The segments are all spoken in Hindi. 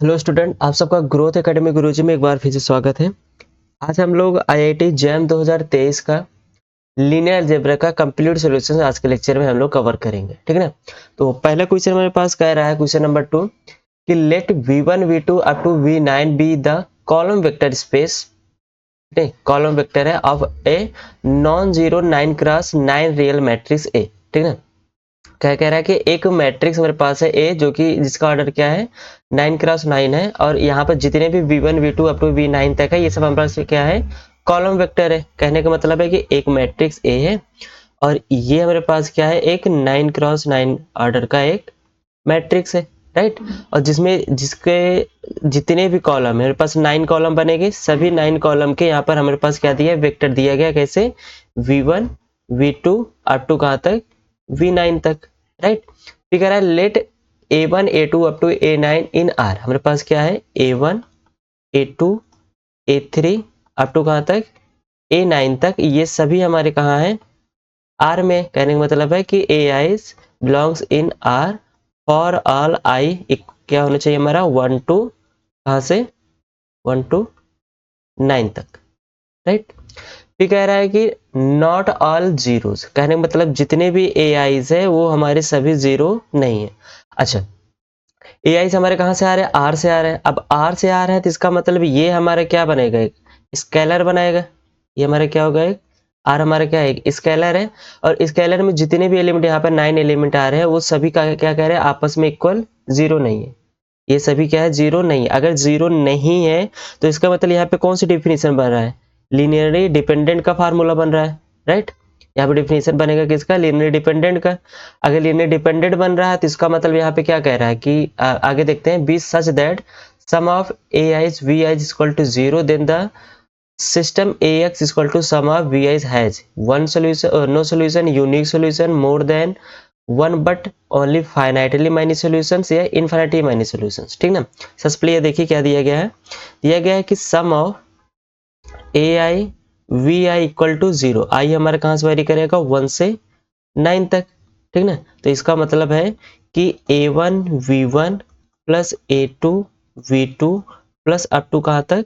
हेलो स्टूडेंट, आप सबका ग्रोथ एकेडमी गुरुजी में एक बार फिर से स्वागत है। आज हम लोग आईआईटी जैम 2023 का लीनियर अलजेब्रा का कंप्लीट सॉल्यूशन आज के लेक्चर में हम लोग कवर करेंगे, ठीक है ना। तो पहला क्वेश्चन मेरे पास कह रहा है, क्वेश्चन नंबर 2 कि let v1 v2 up to v9 be the column vector space, ठीक, कॉलम वेक्टर है of a non zero 9 cross 9 real matrix A, ठीक है। क्या कह रहा है कि एक मैट्रिक्स मेरे पास है ए, जो कि जिसका ऑर्डर क्या है 9 क्रॉस 9 है, और यहाँ पर जितने भी v1 v2 up to v9 तक है ये सब हमारे पास क्या है, कॉलम वेक्टर है। कहने का मतलब है कि एक मैट्रिक्स ए है और ये हमारे पास क्या है, एक 9 क्रॉस 9 ऑर्डर का एक मैट्रिक्स है, राइट। और जिसमें जिसके जितने भी कॉलम है मेरे पास 9 कॉलम बनेंगे, सभी 9 कॉलम के यहाँ पर हमारे पास क्या दिया है, वेक्टर दिया गया। कैसे, v1 v2 अप टू कहाँ तक, v9 तक, राइट। फिर कह रहा है let a1 a2 up to a9 in r। हमारे पास क्या है, a1 a2 a3 up to कहाँ तक, a9 तक, ये सभी हमारे कहाँ है, r में। कहने का मतलब है कि ai belongs in r for all i क्या होना चाहिए हमारा, 1 टू कहाँ से, 1 टू 9 तक, राइट। फिर कह रहा है कि नॉट ऑल जीरोस। कहने का मतलब जितने भी ai's है वो हमारे सभी जीरो नहीं है। अच्छा, ai's हमारे कहाँ से आ रहे हैं, r से आ रहे हैं। अब r से आ रहे हैं तो इसका मतलब ये हमारा क्या बनेगा, एक स्केलर बनाएगा। ये हमारा क्या होगा, एक r हमारा क्या है, एक स्केलर है। और स्केलर में जितने भी एलिमेंट यहाँ पर 9 एलिमेंट आ रहे हैं वो सभी का क्या कह रहे हैं, आपस में इक्वल जीरो नहीं है। ये सभी क्या है, जीरो नहीं है। अगर जीरो नहीं है तो इसका मतलब यहाँ पे कौन सी डिफिनीशन बन रहा है, लीनियरली डिपेंडेंट का फार्मूला बन रहा है, राइट। यहाँ पे डिफिनीशन बनेगा किसका, लीनियर डिपेंडेंट का। अगर लीनियर डिपेंडेंट बन रहा है तो इसका मतलब यहाँ पे क्या कह रहा है कि आगे देखते हैं, be such that sum of a i's v i's equal to zero, then the system ax equal to sum of vi's has one solution, no solution, unique solution, more than one but only finitely many solutions या infinitely many solutions, ठीक ना। सबसे पहले देखिए क्या दिया गया है, दिया गया है कि sum of ai vi equal to zero. आई हमारा कहाँ से वेरी करेगा, 1 से 9 तक, ठीक ना। तो इसका मतलब है कि a1 v1 plus a2 v2 plus up to कहाँ तक,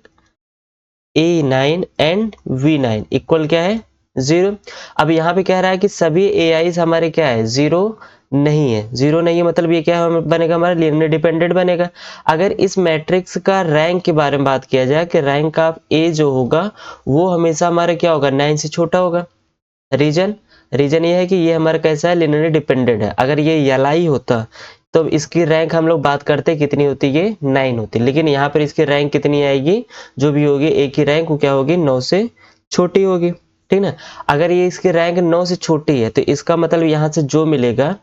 a9 एंड v9 इक्वल क्या है, जीरो। अब यहाँ पे कह रहा है कि सभी ai's हमारे क्या है, जीरो नहीं है। जीरो नहीं है मतलब ये क्या बनेगा, हमारा लीनियर डिपेंडेंट बनेगा। अगर इस मैट्रिक्स का रैंक के बारे में बात किया जाए कि रैंक ऑफ ए जो होगा वो हमेशा हमारा क्या होगा, 9 से छोटा होगा। रीजन रीजन ये है कि ये हमारा कैसा है, लिनियरली डिपेंडेंट है। अगर ये एल होता तो इसकी रैंक हम लोग बात करते कितनी होती, ये 9 होती। लेकिन यहाँ पर इसकी रैंक कितनी आएगी, जो भी होगी ए की रैंक वो क्या होगी, 9 से छोटी होगी, ठीक ना। अगर ये इसकी रैंक 9 से छोटी है तो इसका मतलब यहाँ से जो मिलेगा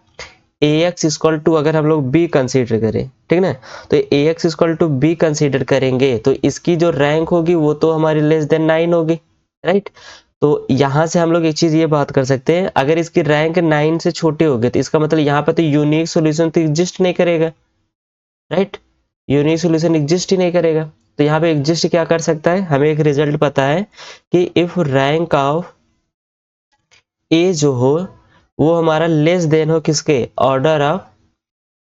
ए एक्स इक्वल टू, अगर हम लोग बी कंसीडर करें, ठीक ना, तो A X equal to B consider करेंगे तो इसकी जो रैंक होगी वो तो हमारी लेस देन 9 होगी, राइट। तो यहाँ से हम लोग एक चीज ये बात कर सकते हैं, अगर इसकी रैंक 9 से छोटी होगी तो इसका मतलब यहाँ पर तो यूनिक सॉल्यूशन तो एग्जिस्ट नहीं करेगा, राइट। यूनिक सॉल्यूशन एग्जिस्ट ही नहीं करेगा। तो यहाँ पे एग्जिस्ट क्या कर सकता है, हमें एक रिजल्ट पता है कि इफ रैंक ऑफ ए जो हो वो हमारा लेस देन हो किसके, ऑर्डर ऑफ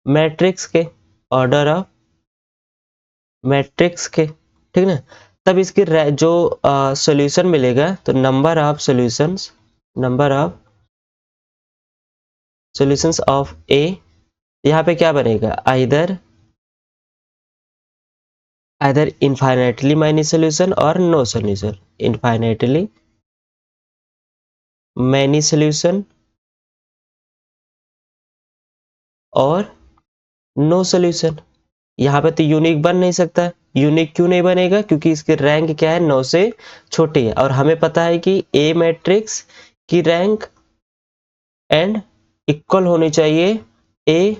मैट्रिक्स के, ऑर्डर ऑफ मैट्रिक्स के, ठीक ना। तब इसकी जो सॉल्यूशन मिलेगा तो number of solutions, number of solutions of A, यहाँ पे क्या बनेगा, either either infinitely many solution और no solution, infinitely many solution और नो सॉल्यूशन। यहाँ पे तो यूनिक बन नहीं सकता। यूनिक क्यों नहीं बनेगा, क्योंकि इसकी रैंक क्या है, 9 से छोटी है। और हमें पता है कि ए मैट्रिक्स की रैंक एंड इक्वल होनी चाहिए ए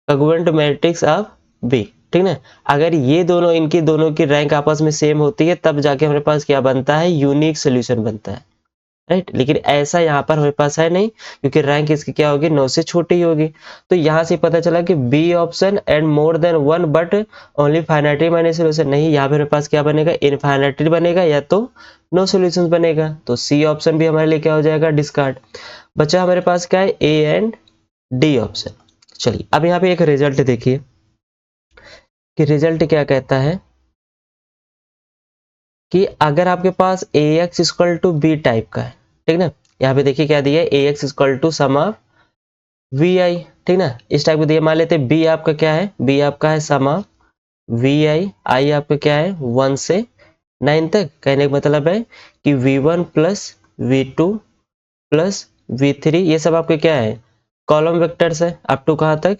कॉन्ग्रुएंट मैट्रिक्स ऑफ बी, ठीक ना। अगर ये दोनों, इनकी दोनों की रैंक आपस में सेम होती है तब जाके हमारे पास क्या बनता है, यूनिक सॉल्यूशन बनता है, राइट। लेकिन ऐसा यहाँ पर हमारे पास है नहीं, क्योंकि रैंक इसकी क्या होगी, 9 से छोटी होगी। तो यहाँ से पता चला कि B option and more than one but only finitely many solution नहीं, यहाँ पे हमारे पास क्या बनेगा, इनफाइनाइटली बनेगा या तो नो सॉल्यूशंस बनेगा। तो सी ऑप्शन भी हमारे लिए क्या हो जाएगा, डिस्कार्ड। बचा हमारे पास क्या है, ए एंड डी ऑप्शन। चलिए अब यहाँ पे एक रिजल्ट देखिए, कि रिजल्ट क्या कहता है कि अगर आपके पास ax equal to b type का है, ठीक ना, यहाँ पे देखिए क्या दिया है, ax equal to sum of vi, ठीक ना, इस टाइप को दिया। मान लेते b आपका क्या है, b आपका है सम ऑफ vi, i आपका क्या है 1 से 9 तक। कहने का मतलब है कि v1 plus v2 plus v3 ये सब आपके क्या है, कॉलम वेक्टर्स है अप टू कहाँ तक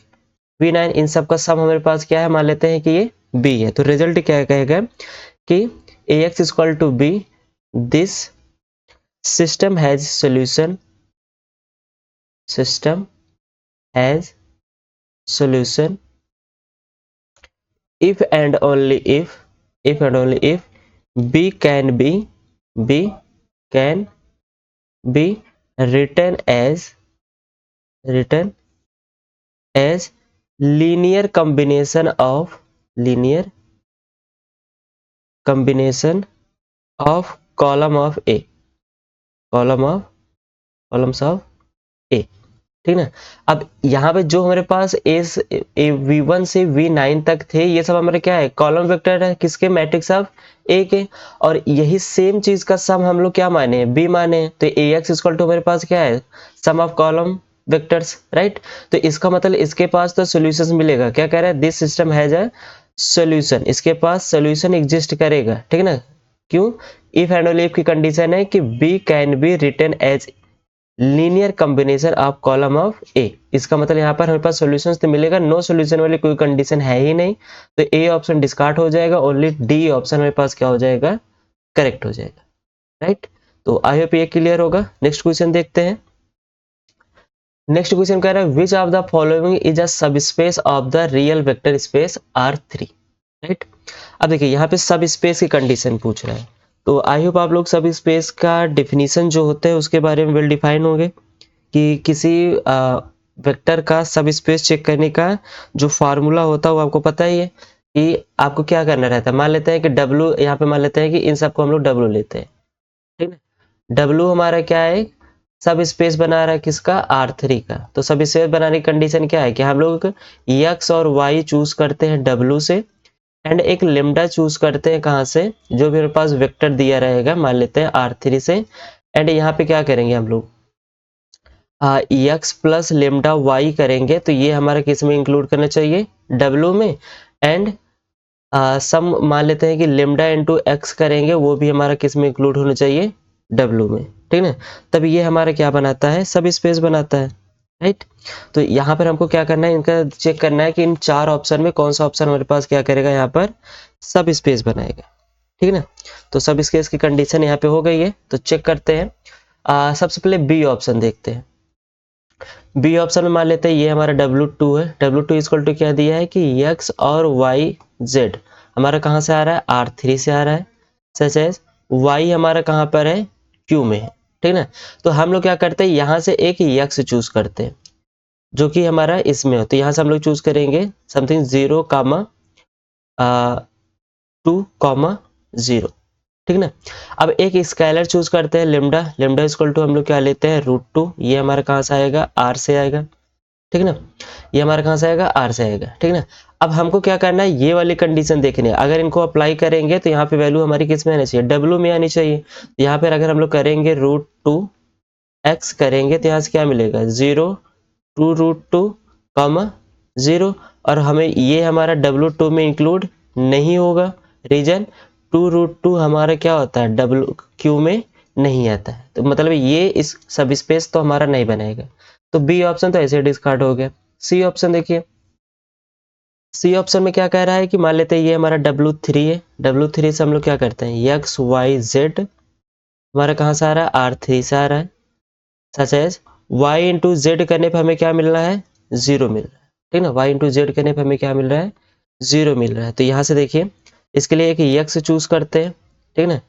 v9। इन सब का सम हमारे पास क्या है, मान लेते हैं कि ये b है। तो रिजल्ट क्या कहेगा कि ax equal to b, this system has solution, system has solution if and only if and only if b can be written as linear combination of columns of a, ठीक ना। अब यहाँ पे जो हमारे पास v1 से v9 तक थे ये सब हमारे क्या है, कॉलम वेक्टर है किसके, मैट्रिक्स ऑफ ए के। और यही सेम चीज का सम हम लोग क्या माने, b माने। तो ax इक्वल टू हमारे पास क्या है, सम ऑफ कॉलम वेक्टर्स, राइट। तो इसका मतलब इसके पास तो सॉल्यूशंस मिलेगा। क्या कह रहा है, this system has a solution, इसके पास सॉल्यूशन एग्जिस्ट करेगा, ठीक ना। क्यों, इफ एंड ओनली इफ की कंडीशन है कि b can be written as linear combination of column of A. इसका मतलब यहाँ पर हमारे पास सॉल्यूशंस तो मिलेगा, नो सॉल्यूशन वाली कोई कंडीशन है ही नहीं, तो ए ऑप्शन डिस्कार्ड हो जाएगा, ओनली डी ऑप्शन हमारे पास क्या हो जाएगा, करेक्ट हो जाएगा, राइट। तो आई होप ये क्लियर होगा। नेक्स्ट क्वेश्चन देखते हैं। नेक्स्ट क्वेश्चन कह रहा है विच of the following is a subspace of the real vector space R3, right. अब देखिए यहाँ पे सब स्पेस की कंडीशन पूछ रहा है, तो आई होप आप लोग सब स्पेस का डेफिनेशन जो होता है उसके बारे में वेल डिफाइन होंगे कि किसी वेक्टर का सब स्पेस चेक करने का जो फार्मूला होता है वो आपको पता ही है कि आपको क्या करना रहता है। मान लेते हैं कि W, यहाँ पे मान लेते हैं कि इन सबको हम लोग W लेते हैं, ठीक है। W हमारा क्या है, सब स्पेस बना रहा है किसका, R3 का। तो सब स्पेस बनाने की कंडीशन क्या है कि हम लोग x और y चूज करते हैं W से, एंड एक लेमडा चूज करते हैं कहाँ से, जो मेरे पास वेक्टर दिया रहेगा मान लेते हैं R3 से। एंड यहाँ पे क्या करेंगे हम लोग, एक्स प्लस लेमडा वाई करेंगे, तो ये हमारा किस में इंक्लूड करना चाहिए, W में। एंड सम मान लेते हैं कि लेमडा इंटू एक्स करेंगे, वो भी हमारा किस में इंक्लूड होना चाहिए, W में, ठीक ना। तब ये हमारा क्या बनाता है, सब स्पेस बनाता है, राइट। तो यहाँ पर हमको क्या करना है, इनका चेक करना है कि इन चार ऑप्शन में कौन सा ऑप्शन हमारे पास क्या करेगा, यहाँ पर सब स्पेस बनाएगा, ठीक है ना। तो सब स्पेस की कंडीशन यहाँ पे हो गई है, तो चेक करते हैं। सबसे पहले बी ऑप्शन देखते हैं। बी ऑप्शन में मान लेते हैं ये हमारा W2 है। W2 इक्वल टू क्या दिया है कि x और y z हमारा कहाँ से आ रहा है, R3 से आ रहा है। सच एज y हमारा कहाँ पर है, Q में है, ठीक ना। तो हम लोग क्या करते हैं, यहाँ से एक x चूज करते हैं जो कि हमारा इसमें हो। तो यहाँ से हम लोग चूज करेंगे समथिंग 0, 2, 0, ठीक ना। अब एक स्केलर चूज करते हैं लेमडा, लेमडा इक्वल टू हम लोग क्या लेते हैं, √2। ये हमारा कहाँ से आएगा, R से आएगा, ठीक ना। ये हमारा कहाँ से आएगा, R से आएगा, ठीक ना। अब हमको क्या करना है, ये वाली कंडीशन देखनी है। अगर इनको अप्लाई करेंगे तो यहाँ पे वैल्यू हमारी किस में आनी चाहिए, W में आनी चाहिए। तो यहाँ पर अगर हम लोग करेंगे √2 x करेंगे तो यहाँ से क्या मिलेगा, 0, 2 √2, 0। और हमें ये हमारा W2 में इंक्लूड नहीं होगा, रीजन 2 √2 हमारा क्या होता है, WQ में नहीं आता है। तो मतलब ये इस सब स्पेस तो हमारा नहीं बनेगा। तो बी ऑप्शन तो ऐसे डिस्कार्ड हो गया। सी ऑप्शन देखिए, सी ऑप्शन में क्या कह रहा है कि मान लेते हैं ये हमारा W3 है। W3 से हम लोग क्या करते हैं, x y z हमारा कहाँ से आ रहा है, R3 से आ रहा है। Such as y into z करने पर हमें क्या मिल रहा है, 0 मिल रहा है, ठीक ना। y इंटू जेड करने पर हमें क्या मिल रहा है, 0 मिल रहा है। तो यहाँ से देखिए इसके लिए एक x चूज करते हैं, ठीक ना।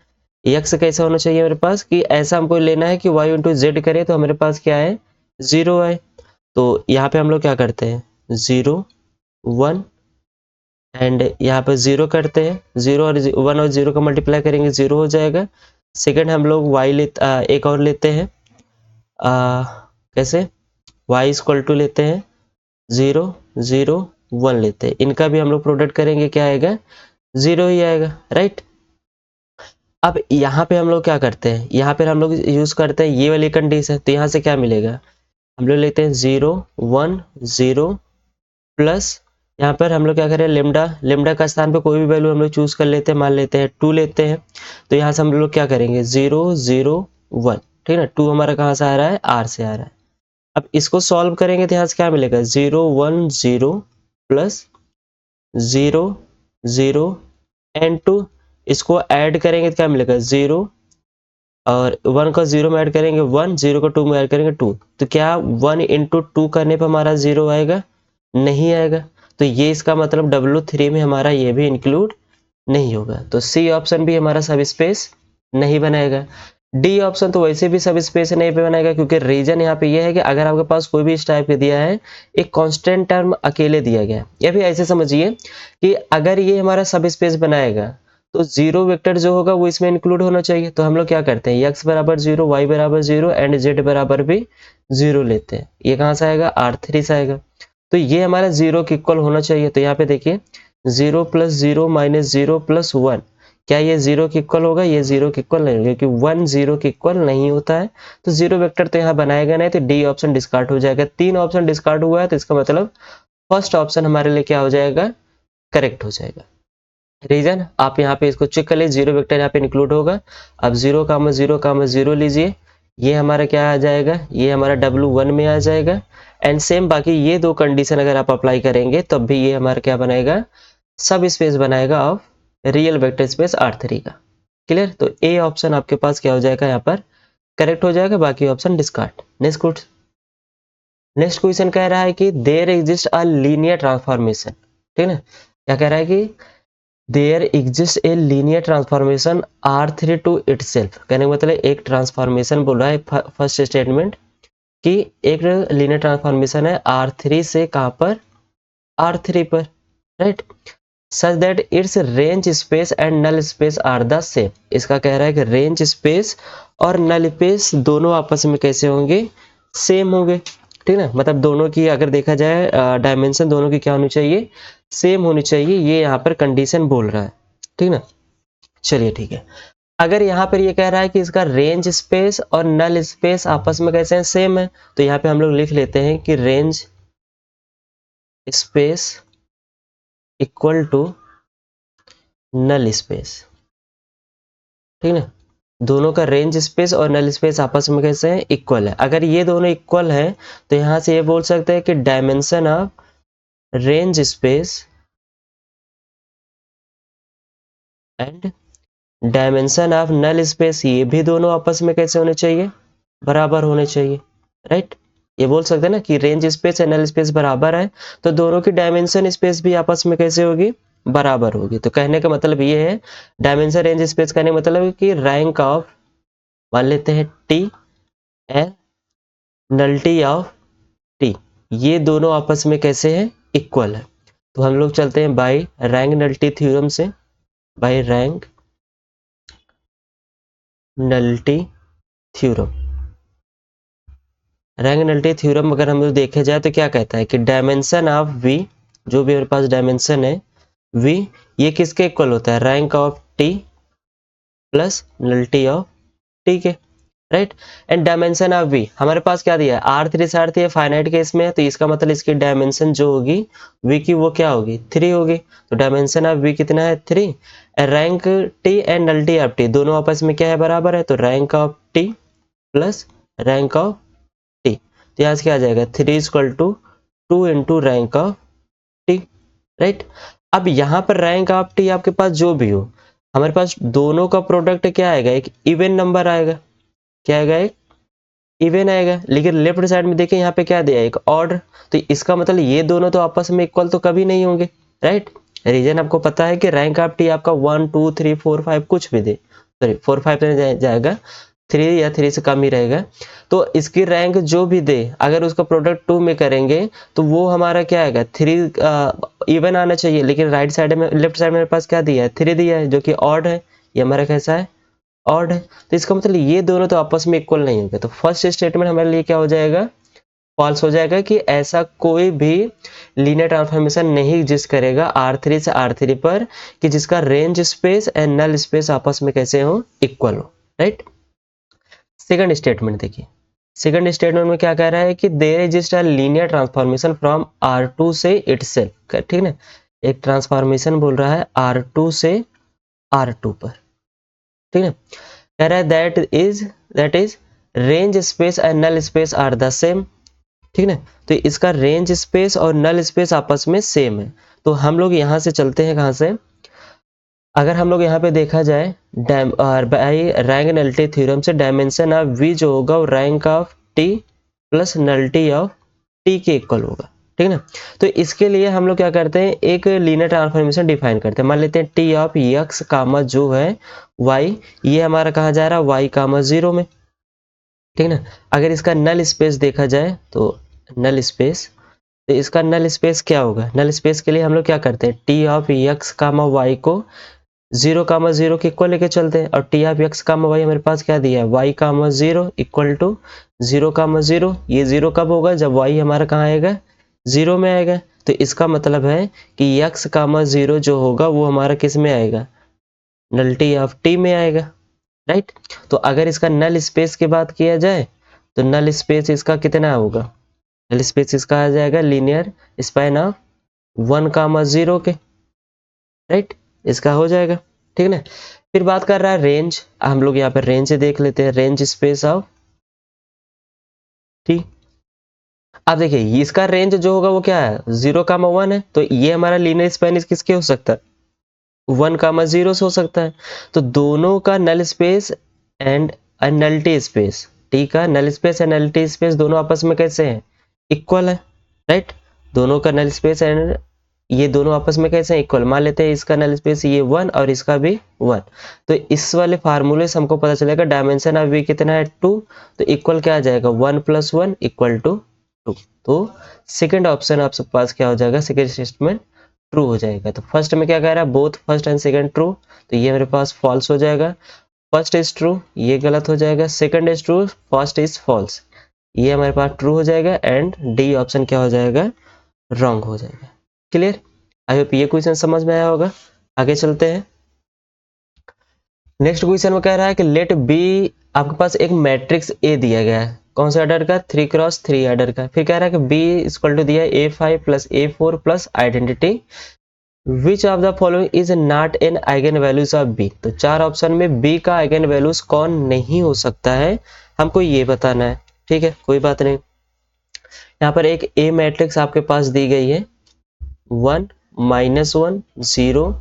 x कैसा होना चाहिए मेरे पास कि ऐसा हमको लेना है कि y इंटू जेड करें तो हमारे पास क्या है, 0 है। तो यहाँ पे हम लोग क्या करते हैं, 0, 1 एंड यहाँ पे 0 करते हैं। 0 और 1 और 0 का मल्टीप्लाई करेंगे 0 हो जाएगा। सेकंड हम लोग एक और लेते हैं, कैसे, y इक्वल टू लेते हैं 0, 0 1 लेते हैं, इनका भी हम लोग प्रोडक्ट करेंगे, क्या आएगा 0 ही आएगा, राइट। अब यहाँ पे हम लोग क्या करते हैं, यहाँ पे हम लोग यूज करते हैं ये वाली कंडीशन, तो यहाँ से क्या मिलेगा, हम लोग लेते हैं 0 1 0 प्लस यहाँ पर हम लोग क्या करें, लेमडा, लेमडा का स्थान पे कोई भी वैल्यू हम लोग चूज कर लेते हैं, मान लेते हैं 2 लेते हैं, तो यहाँ से हम लोग क्या करेंगे 0 0 1, ठीक है ना, 2 हमारा कहाँ से आ रहा है, R से आ रहा है। अब इसको सॉल्व करेंगे तो यहाँ से क्या मिलेगा 0 1 0 प्लस 0 0 एंड 2, इसको ऐड करेंगे तो क्या मिलेगा 0 और 1 को 0 में ऐड करेंगे 1, 0 को 2 में ऐड करेंगे 2, तो क्या 1 इंटू 2 करने पर हमारा 0 आएगा, नहीं आएगा, तो ये इसका मतलब W3 में हमारा ये भी इंक्लूड नहीं होगा, तो सी ऑप्शन भी हमारा सब स्पेस नहीं बनाएगा। डी ऑप्शन तो वैसे भी सब स्पेस नहीं बनाएगा, क्योंकि रीजन यहाँ पे ये है कि अगर आपके पास कोई भी इस टाइप का दिया है, एक कांस्टेंट टर्म अकेले दिया गया है, या फिर ऐसे समझिए कि अगर ये हमारा सब स्पेस बनाएगा तो जीरो वेक्टर जो होगा वो इसमें इंक्लूड होना चाहिए, तो हम लोग क्या करते हैं x बराबर 0, y बराबर 0 एंड z बराबर भी 0 लेते हैं, ये कहाँ से आएगा R3 से आएगा, तो ये हमारा 0 के इक्वल होना चाहिए, तो यहाँ पे देखिए 0 प्लस 0 माइनस 0 प्लस 1, क्या ये 0 के इक्वल होगा, ये 0 के इक्वल नहीं होगा, क्योंकि 1 0 के इक्वल नहीं होता है, तो 0 वेक्टर तो यहाँ बनाएगा नहीं, तो डी ऑप्शन डिस्कार्ड हो जाएगा। 3 ऑप्शन डिस्कार्ड हुआ है, तो इसका मतलब फर्स्ट ऑप्शन हमारे लिए क्या हो जाएगा, करेक्ट हो जाएगा। रीजन आप यहाँ पे इसको चेक कर लीजिए, 0 वेक्टर यहाँ पे इंक्लूड होगा। अब 0 कामा 0 कामा 0 लीजिए, ये हमारा क्या आ जाएगा, ये हमारा W1 में आ जाएगा, एंड सेम बाकी ये दो कंडीशन अगर आप अप्लाई करेंगे तब भी ये हमारा क्या बनाएगा, सब स्पेस बनाएगा of real vector space R3 का। क्लियर, तो ए ऑप्शन आपके पास क्या हो जाएगा, यहाँ पर करेक्ट हो जाएगा, बाकी ऑप्शन डिस्कार्ड। नेक्स्ट क्वेश्चन कह रहा है कि there exist a linear transformation, ठीक है, क्या कह रहा है कि there exist a linear transformation R3 to itself, कहने का मतलब एक ट्रांसफॉर्मेशन बोल रहा है फर्स्ट स्टेटमेंट कि एक लीनियर ट्रांसफॉर्मेशन है R3 से कहां पर, R3 पर, right, such that its range space and null space are the same. इसका कह रहा है कि रेंज स्पेस और नल स्पेस दोनों आपस में कैसे होंगे, सेम होंगे, ठीक है, मतलब दोनों की अगर देखा जाए डायमेंशन दोनों की क्या होनी चाहिए, सेम होनी चाहिए, ये यहाँ पर कंडीशन बोल रहा है, ठीक ना। चलिए ठीक है, अगर यहाँ पर ये कह रहा है कि इसका रेंज स्पेस और नल स्पेस आपस में कैसे हैं, सेम है, तो यहाँ पे हम लोग लिख लेते हैं कि range space equal to null space, ठीक है, दोनों का रेंज स्पेस और नल स्पेस आपस में कैसे हैं, इक्वल है। अगर ये दोनों इक्वल है तो यहाँ से ये बोल सकते हैं कि dimension of range space and dimension of null space, ये भी दोनों आपस में कैसे होने चाहिए, बराबर होने चाहिए, राइट। ये बोल सकते हैं ना कि रेंज स्पेस और नल स्पेस बराबर है, तो दोनों की डायमेंशन स्पेस भी आपस में कैसे होगी, बराबर होगी। तो कहने का मतलब ये है, डायमेंशन रेंज स्पेस कहने का मतलब है कि रैंक ऑफ, मान लेते हैं T and nullity of T, ये दोनों आपस में कैसे हैं, इक्वल है। तो हम लोग चलते हैं बाय रैंक नल्टी थ्योरम से, by rank nullity theorem. Rank nullity theorem अगर हम लोग देखे जाए तो क्या कहता है कि डायमेंशन ऑफ वी, जो भी मेरे पास डायमेंशन है वी, ये किसके इक्वल होता है, rank of T plus nullity of T के, right. And dimension of V हमारे पास क्या दिया है, R3 से R3 फाइनाइट केस में है, तो इसका मतलब इसकी डायमेंशन जो होगी वी की वो क्या होगी, 3 होगी, तो डायमेंशन ऑफ वी कितना है, 3। Rank T and nullity of T दोनों आपस में क्या है, बराबर है, तो rank of T plus rank of T, तो यहाँ से क्या आ जाएगा 3 equal to 2 into rank of T, right. अब यहाँ पर रैंक ऑफ टी आपके पास जो भी हो, हमारे पास दोनों का प्रोडक्ट क्या आएगा, एक इवन नंबर आएगा, क्या आएगा, एक इवन आएगा, लेकिन लेफ्ट साइड में देखिए यहाँ पे क्या दिया है, एक ऑर्डर, तो इसका मतलब ये दोनों तो आपस में इक्वल तो कभी नहीं होंगे, राइट। रीजन आपको पता है कि रैंक ऑफ टी आपका 1 2 3 4 5 कुछ भी दे, सॉरी 4 5 नहीं जाएगा, 3 या 3 से कम ही रहेगा, तो इसकी रैंक जो भी दे अगर उसका प्रोडक्ट 2 में करेंगे तो वो हमारा क्या आएगा, 3 इवन आना चाहिए, लेकिन राइट साइड में लेफ्ट साइड में मेरे पास क्या दिया है, 3 दिया है, जो कि ऑड है, ये हमारा कैसा है, ऑड है, तो इसका मतलब ये दोनों तो आपस में इक्वल नहीं होंगे, तो फर्स्ट स्टेटमेंट हमारे लिए क्या हो जाएगा, फॉल्स हो जाएगा कि ऐसा कोई भी लीनियर ट्रांसफॉर्मेशन नहीं एग्जिस्ट करेगा R3 से R3 पर कि जिसका range space and null space आपस में कैसे हो, इक्वल हो, राइट। सेकंड स्टेटमेंट देखिए, सेकंड स्टेटमेंट में क्या कह रहा है कि there exist a linear transformation from R2 से इटसेल्फ, ठीक है, एक ट्रांसफॉर्मेशन बोल रहा है R2 से R2 पर, ठीक है। कह रहा है that is range space and null space are the same, ठीक है। तो इसका रेंज स्पेस और नल स्पेस आपस में सेम है। तो हम लोग यहाँ से चलते हैं, कहाँ से, अगर हम लोग यहाँ पे देखा जाए बाई रैंक नल्टी थ्योरम से डायमेंशन ऑफ वी जो होगा वो rank of T plus nullity of T के इक्वल होगा, ठीक है ना। तो इसके लिए हम लोग क्या करते हैं, एक लीनियर ट्रांसफॉर्मेशन डिफाइन करते हैं। मान लेते हैं टी ऑफ एक्स कामा जो है वाई, ये हमारा कहाँ जा रहा है, वाई कामा 0 में, ठीक है ना। अगर इसका नल स्पेस देखा जाए तो नल स्पेस, तो इसका नल स्पेस क्या होगा, नल स्पेस के लिए हम लोग क्या करते हैं, T of x comma y को 0 कामा 0 के इक्वल लेके चलते हैं, और T of x comma y हमारे पास क्या दिया है, y comma 0 equal to 0 comma 0। ये 0 कब होगा, जब वाई हमारा कहाँ आएगा, 0 में आएगा। तो इसका मतलब है कि एक्स कामा 0 जो होगा वो हमारा किस में आएगा, नल्टी ऑफ टी में आएगा, राइट। तो अगर इसका नल स्पेस की बात किया जाए तो नल स्पेस इसका कितना होगा, नल स्पेस इसका आ जाएगा लीनियर स्पैन ऑफ 1 कामा 0 के, राइट, इसका हो जाएगा, ठीक है ना। फिर बात कर रहा है रेंज, हम लोग यहाँ पर रेंज देख लेते हैं, रेंज स्पेस ऑफ टी। अब देखिए इसका रेंज जो होगा वो क्या है, 0 कामा 1 है, तो ये हमारा लीनियर स्पैन किसके हो सकता है, 1 कामा 0 से हो सकता है। तो दोनों का null space and nullity space, T का null space and nullity space दोनों आपस में कैसे हैं, इक्वल है, राइट। दोनों का नल स्पेस एंड ये दोनों आपस में कैसे हैं, इक्वल। मान लेते हैं इसका नल स्पेस ये 1 और इसका भी 1, तो इस वाले फार्मूले से हमको पता चलेगा डायमेंशन ऑफ वी कितना है, 2, तो इक्वल क्या आ जाएगा, 1 + 1 = 2। तो सेकंड ऑप्शन आपके पास क्या हो जाएगा, सेकंड स्टेटमेंट ट्रू हो जाएगा। तो फर्स्ट में क्या कह रहा है, both first and second true, तो ये मेरे पास फॉल्स हो जाएगा। फर्स्ट इज ट्रू, ये गलत हो जाएगा। Second is true, first is false, ये हमारे पास ट्रू हो जाएगा। एंड डी ऑप्शन क्या हो जाएगा, रॉन्ग हो जाएगा। क्लियर, आई होप ये क्वेश्चन समझ में आया होगा। आगे चलते हैं। नेक्स्ट क्वेश्चन में कह रहा है कि लेट बी, आपके पास एक मैट्रिक्स ए दिया गया है, कौन सा ऑर्डर का, 3x3 ऑर्डर का। फिर कह रहा है कि बी इक्वल टू दिया है A5 + A4 + identity, which of the following is not an eigen values of B. तो चार ऑप्शन में बी का आइगन वैल्यूज कौन नहीं हो सकता है, हमको ये बताना है, ठीक है, कोई बात नहीं। यहाँ पर एक ए मैट्रिक्स आपके पास दी गई है, 1 -1 0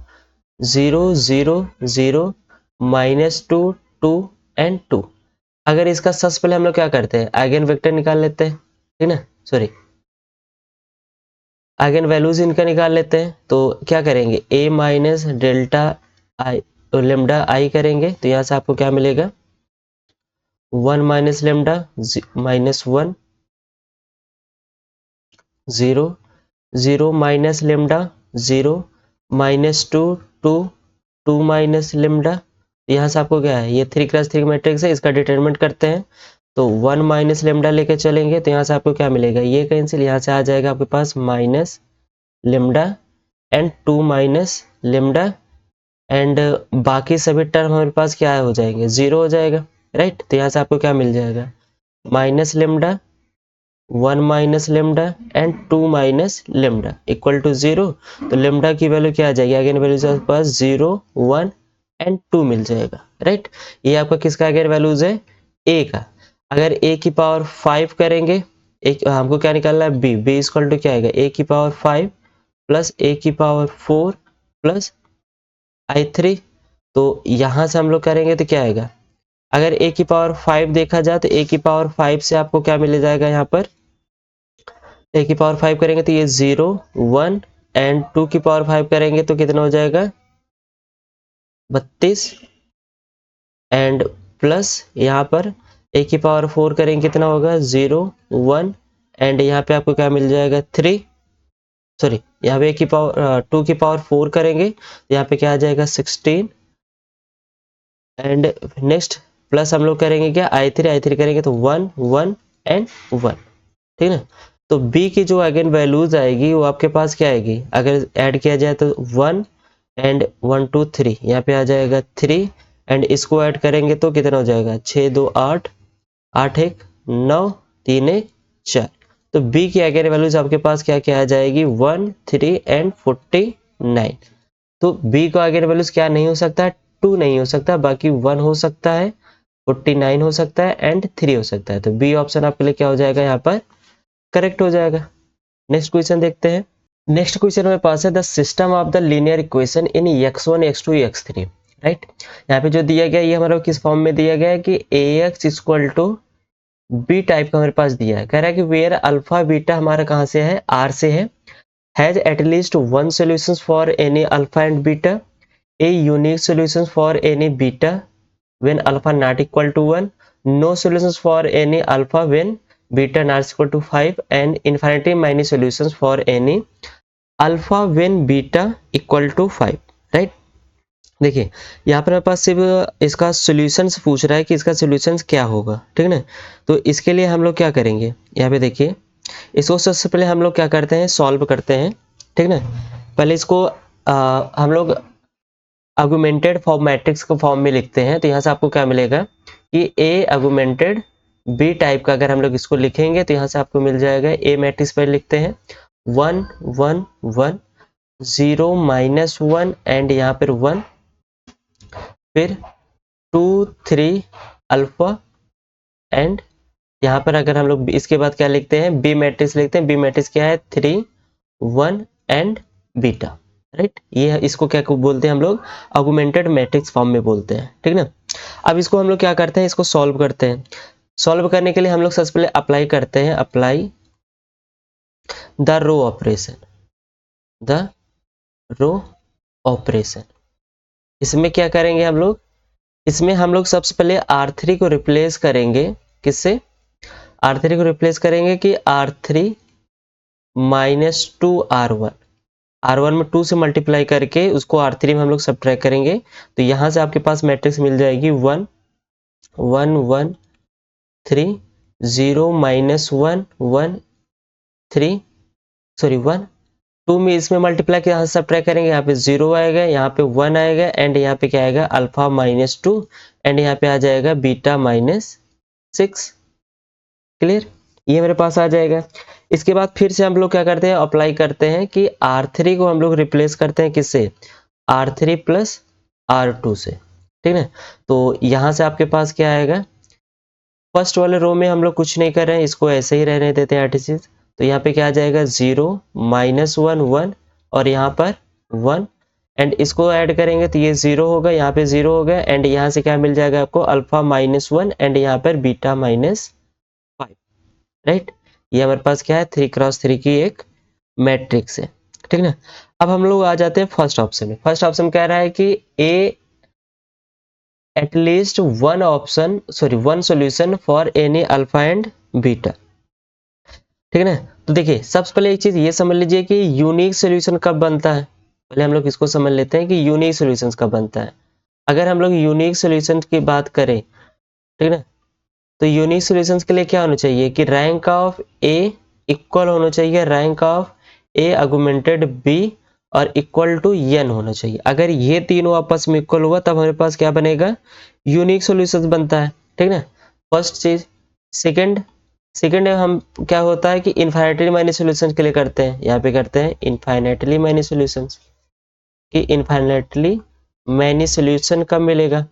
0 0 0 -2 2 एंड 2। अगर इसका सबसे पहले हम लोग क्या करते हैं, आइगन वेक्टर निकाल लेते हैं, ठीक ना, सॉरी आइगन वैल्यूज इनका निकाल लेते हैं। तो क्या करेंगे, a minus delta I lambda I करेंगे, तो यहाँ से आपको क्या मिलेगा, 1 minus lambda -1 0 0 minus lambda 0 -2 2 2 minus lambda. यहाँ से आपको क्या है, ये 3x3 मैट्रिक्स है, इसका डिटरमिनेंट करते हैं। तो 1 माइनस लेमडा लेके चलेंगे, तो यहाँ से आपको क्या मिलेगा, ये कैंसिल, यहाँ से आ जाएगा आपके पास minus lambda and 2 minus lambda, and बाकी सभी टर्म हमारे पास क्या हो जाएंगे, 0 हो जाएगा, राइट। तो यहाँ से आपको क्या मिल जाएगा, minus lambda 1 minus lambda and 2 minus lambda equal to 0। तो लेमडा की वैल्यू क्या आ जाएगी, आइगन वैल्यूज आपके पास 0 1 एंड 2 मिल जाएगा, राइट। ये आपका किसका आइगन वैल्यूज है, ए का। अगर ए की पावर 5 करेंगे, एक हमको क्या निकालना है, बी, बी इक्वल टू क्या आएगा, ए की पावर 5 प्लस ए की पावर 4 प्लस i3। तो यहां से हम लोग करेंगे तो क्या आएगा, अगर a की पावर 5 देखा जाए तो a की पावर 5 से आपको क्या मिल जाएगा, यहाँ पर a की पावर 5 करेंगे तो ये 0 1 एंड 2 की पावर 5 करेंगे तो कितना हो जाएगा, 32 एंड प्लस यहाँ पर a की पावर 4 करेंगे कितना होगा, 0 1 एंड यहाँ पे आपको क्या मिल जाएगा, 3, सॉरी यहाँ पे a की पावर 2 की पावर 4 करेंगे, यहाँ पे क्या आ जाएगा 16 एंड नेक्स्ट प्लस हम लोग करेंगे क्या, i3 करेंगे तो 1 1 एंड 1, ठीक है। तो b की जो आइगन वैल्यूज आएगी वो आपके पास क्या आएगी, अगर ऐड किया जाए तो 1 एंड 1 2 3 यहाँ पे आ जाएगा 3 एंड इसको ऐड करेंगे तो कितना हो जाएगा 6 2 8 8 1 9 3 1 4। तो b की आइगन वैल्यूज आपके पास क्या क्या आ जाएगी 1 3 एंड 49। तो b का आइगन वैल्यूज क्या नहीं हो सकता, 2 नहीं हो सकता, बाकी 1 हो सकता है, 49 हो सकता है एंड 3 हो सकता है। तो बी ऑप्शन आपके लिए क्या हो जाएगा यहाँ पर करेक्ट हो जाएगा। नेक्स्ट क्वेश्चन देखते हैं। नेक्स्ट क्वेश्चन हमारे पास है the system of the linear equation in x1 x2 x3। Right, यहाँ पे जो दिया गया ये हमारा किस फॉर्म में दिया गया है कि ax equal to b type का हमारे पास दिया है। कह रहा है कि वेयर अल्फा बीटा हमारा कहाँ से है, आर से है, has at least one solution for any alpha and beta, a unique solution for any beta when alpha not equal to 1, no solutions for any alpha when beta not equal to 5 and infinitely many solutions for any alpha when beta equal to 5। Right, देखिए यहाँ पर मेरे पास सिर्फ इसका सॉल्यूशंस पूछ रहा है कि इसका सॉल्यूशंस क्या होगा, ठीक है ना। तो इसके लिए हम लोग क्या करेंगे, यहाँ पे देखिए इसको सबसे पहले हम लोग क्या करते हैं सॉल्व करते हैं, ठीक है ना। पहले इसको हम लोग आर्गुमेंटेड फॉर्म मैट्रिक्स को फॉर्म में लिखते हैं। तो यहाँ से आपको क्या मिलेगा कि ए आर्गुमेंटेड बी टाइप का अगर हम लोग इसको लिखेंगे तो यहाँ से आपको मिल जाएगा ए मैट्रिक्स पर लिखते हैं 1 1 1 0 -1 एंड यहाँ पर 1, फिर 2 3 अल्फा एंड यहाँ पर अगर हम लोग इसके बाद क्या लिखते हैं बी मैट्रिक्स लिखते हैं। बी मैट्रिक्स क्या है 3 1 एंड बीटा। राइट, ये इसको क्या बोलते हैं हम लोग ऑगमेंटेड मैट्रिक्स फॉर्म में बोलते हैं, ठीक ना। अब इसको हम लोग क्या करते हैं, इसको सॉल्व करते हैं। सॉल्व करने के लिए हम लोग सबसे पहले अप्लाई करते हैं, apply the row operation, the row operation. इसमें क्या करेंगे हम लोग, इसमें हम लोग सबसे पहले R3 को रिप्लेस करेंगे, किससे, R3 को रिप्लेस करेंगे कि R3 -2 R1, R1 में 2 से मल्टीप्लाई करके उसको R3 में हम लोग सब्ट्रैक्ट करेंगे। तो यहाँ से आपके पास मैट्रिक्स मिल जाएगी 1 1 1 3 0 -1 1 3 सॉरी 1 2 में इसमें मल्टीप्लाई के यहाँ से सब्ट्रैक्ट करेंगे, यहाँ पे 0 आएगा, यहाँ पे 1 आएगा एंड यहाँ पे क्या आएगा अल्फा -2 एंड यहाँ पे आ जाएगा बीटा -6। क्लियर, ये मेरे पास आ जाएगा। इसके बाद फिर से हम लोग क्या करते हैं अप्लाई करते हैं कि R3 को हम लोग रिप्लेस करते हैं किससे, R3 प्लस R2 से, ठीक है। तो यहाँ से आपके पास क्या आएगा, फर्स्ट वाले रो में हम लोग कुछ नहीं कर रहे हैं, इसको ऐसे ही रहने देते हैं एटलीस्ट। तो यहाँ पे क्या आ जाएगा 0 -1 1 और यहाँ पर 1 एंड इसको ऐड करेंगे तो ये 0 होगा, यहाँ पे 0 होगा एंड यहाँ से क्या मिल जाएगा आपको अल्फा -1 एंड यहाँ पर बीटा -5। राइट, ये हमारे पास क्या है 3x3 की एक मैट्रिक्स है, ठीक ना। अब हम लोग आ जाते हैं फर्स्ट ऑप्शन में। फर्स्ट ऑप्शन कह रहा है कि a at least one option sorry one solution for any alpha and beta, ठीक है ना। तो देखिए सबसे पहले एक चीज ये समझ लीजिए कि यूनिक सॉल्यूशन कब बनता है। पहले हम लोग इसको समझ लेते हैं कि यूनिक सॉल्यूशंस कब बनता है। अगर हम लोग यूनिक सॉल्यूशन की बात करें, ठीक है ना, तो यूनिक सॉल्यूशंस के लिए क्या होना चाहिए कि रैंक ऑफ ए इक्वल होना चाहिए rank of A augmented B और इक्वल टू n होना चाहिए। अगर ये तीनों आपस में इक्वल हुआ तब हमारे पास क्या बनेगा यूनिक सॉल्यूशंस बनता है, ठीक ना। फर्स्ट चीज। सेकंड हम क्या होता है कि इनफाइनाइटली मैनी सॉल्यूशंस के लिए करते हैं, यहाँ पे करते हैं इनफाइनाइटली मैनी सॉल्यूशंस कि इनफाइनाइटली मैनी सॉल्यूशन कब मिलेगा,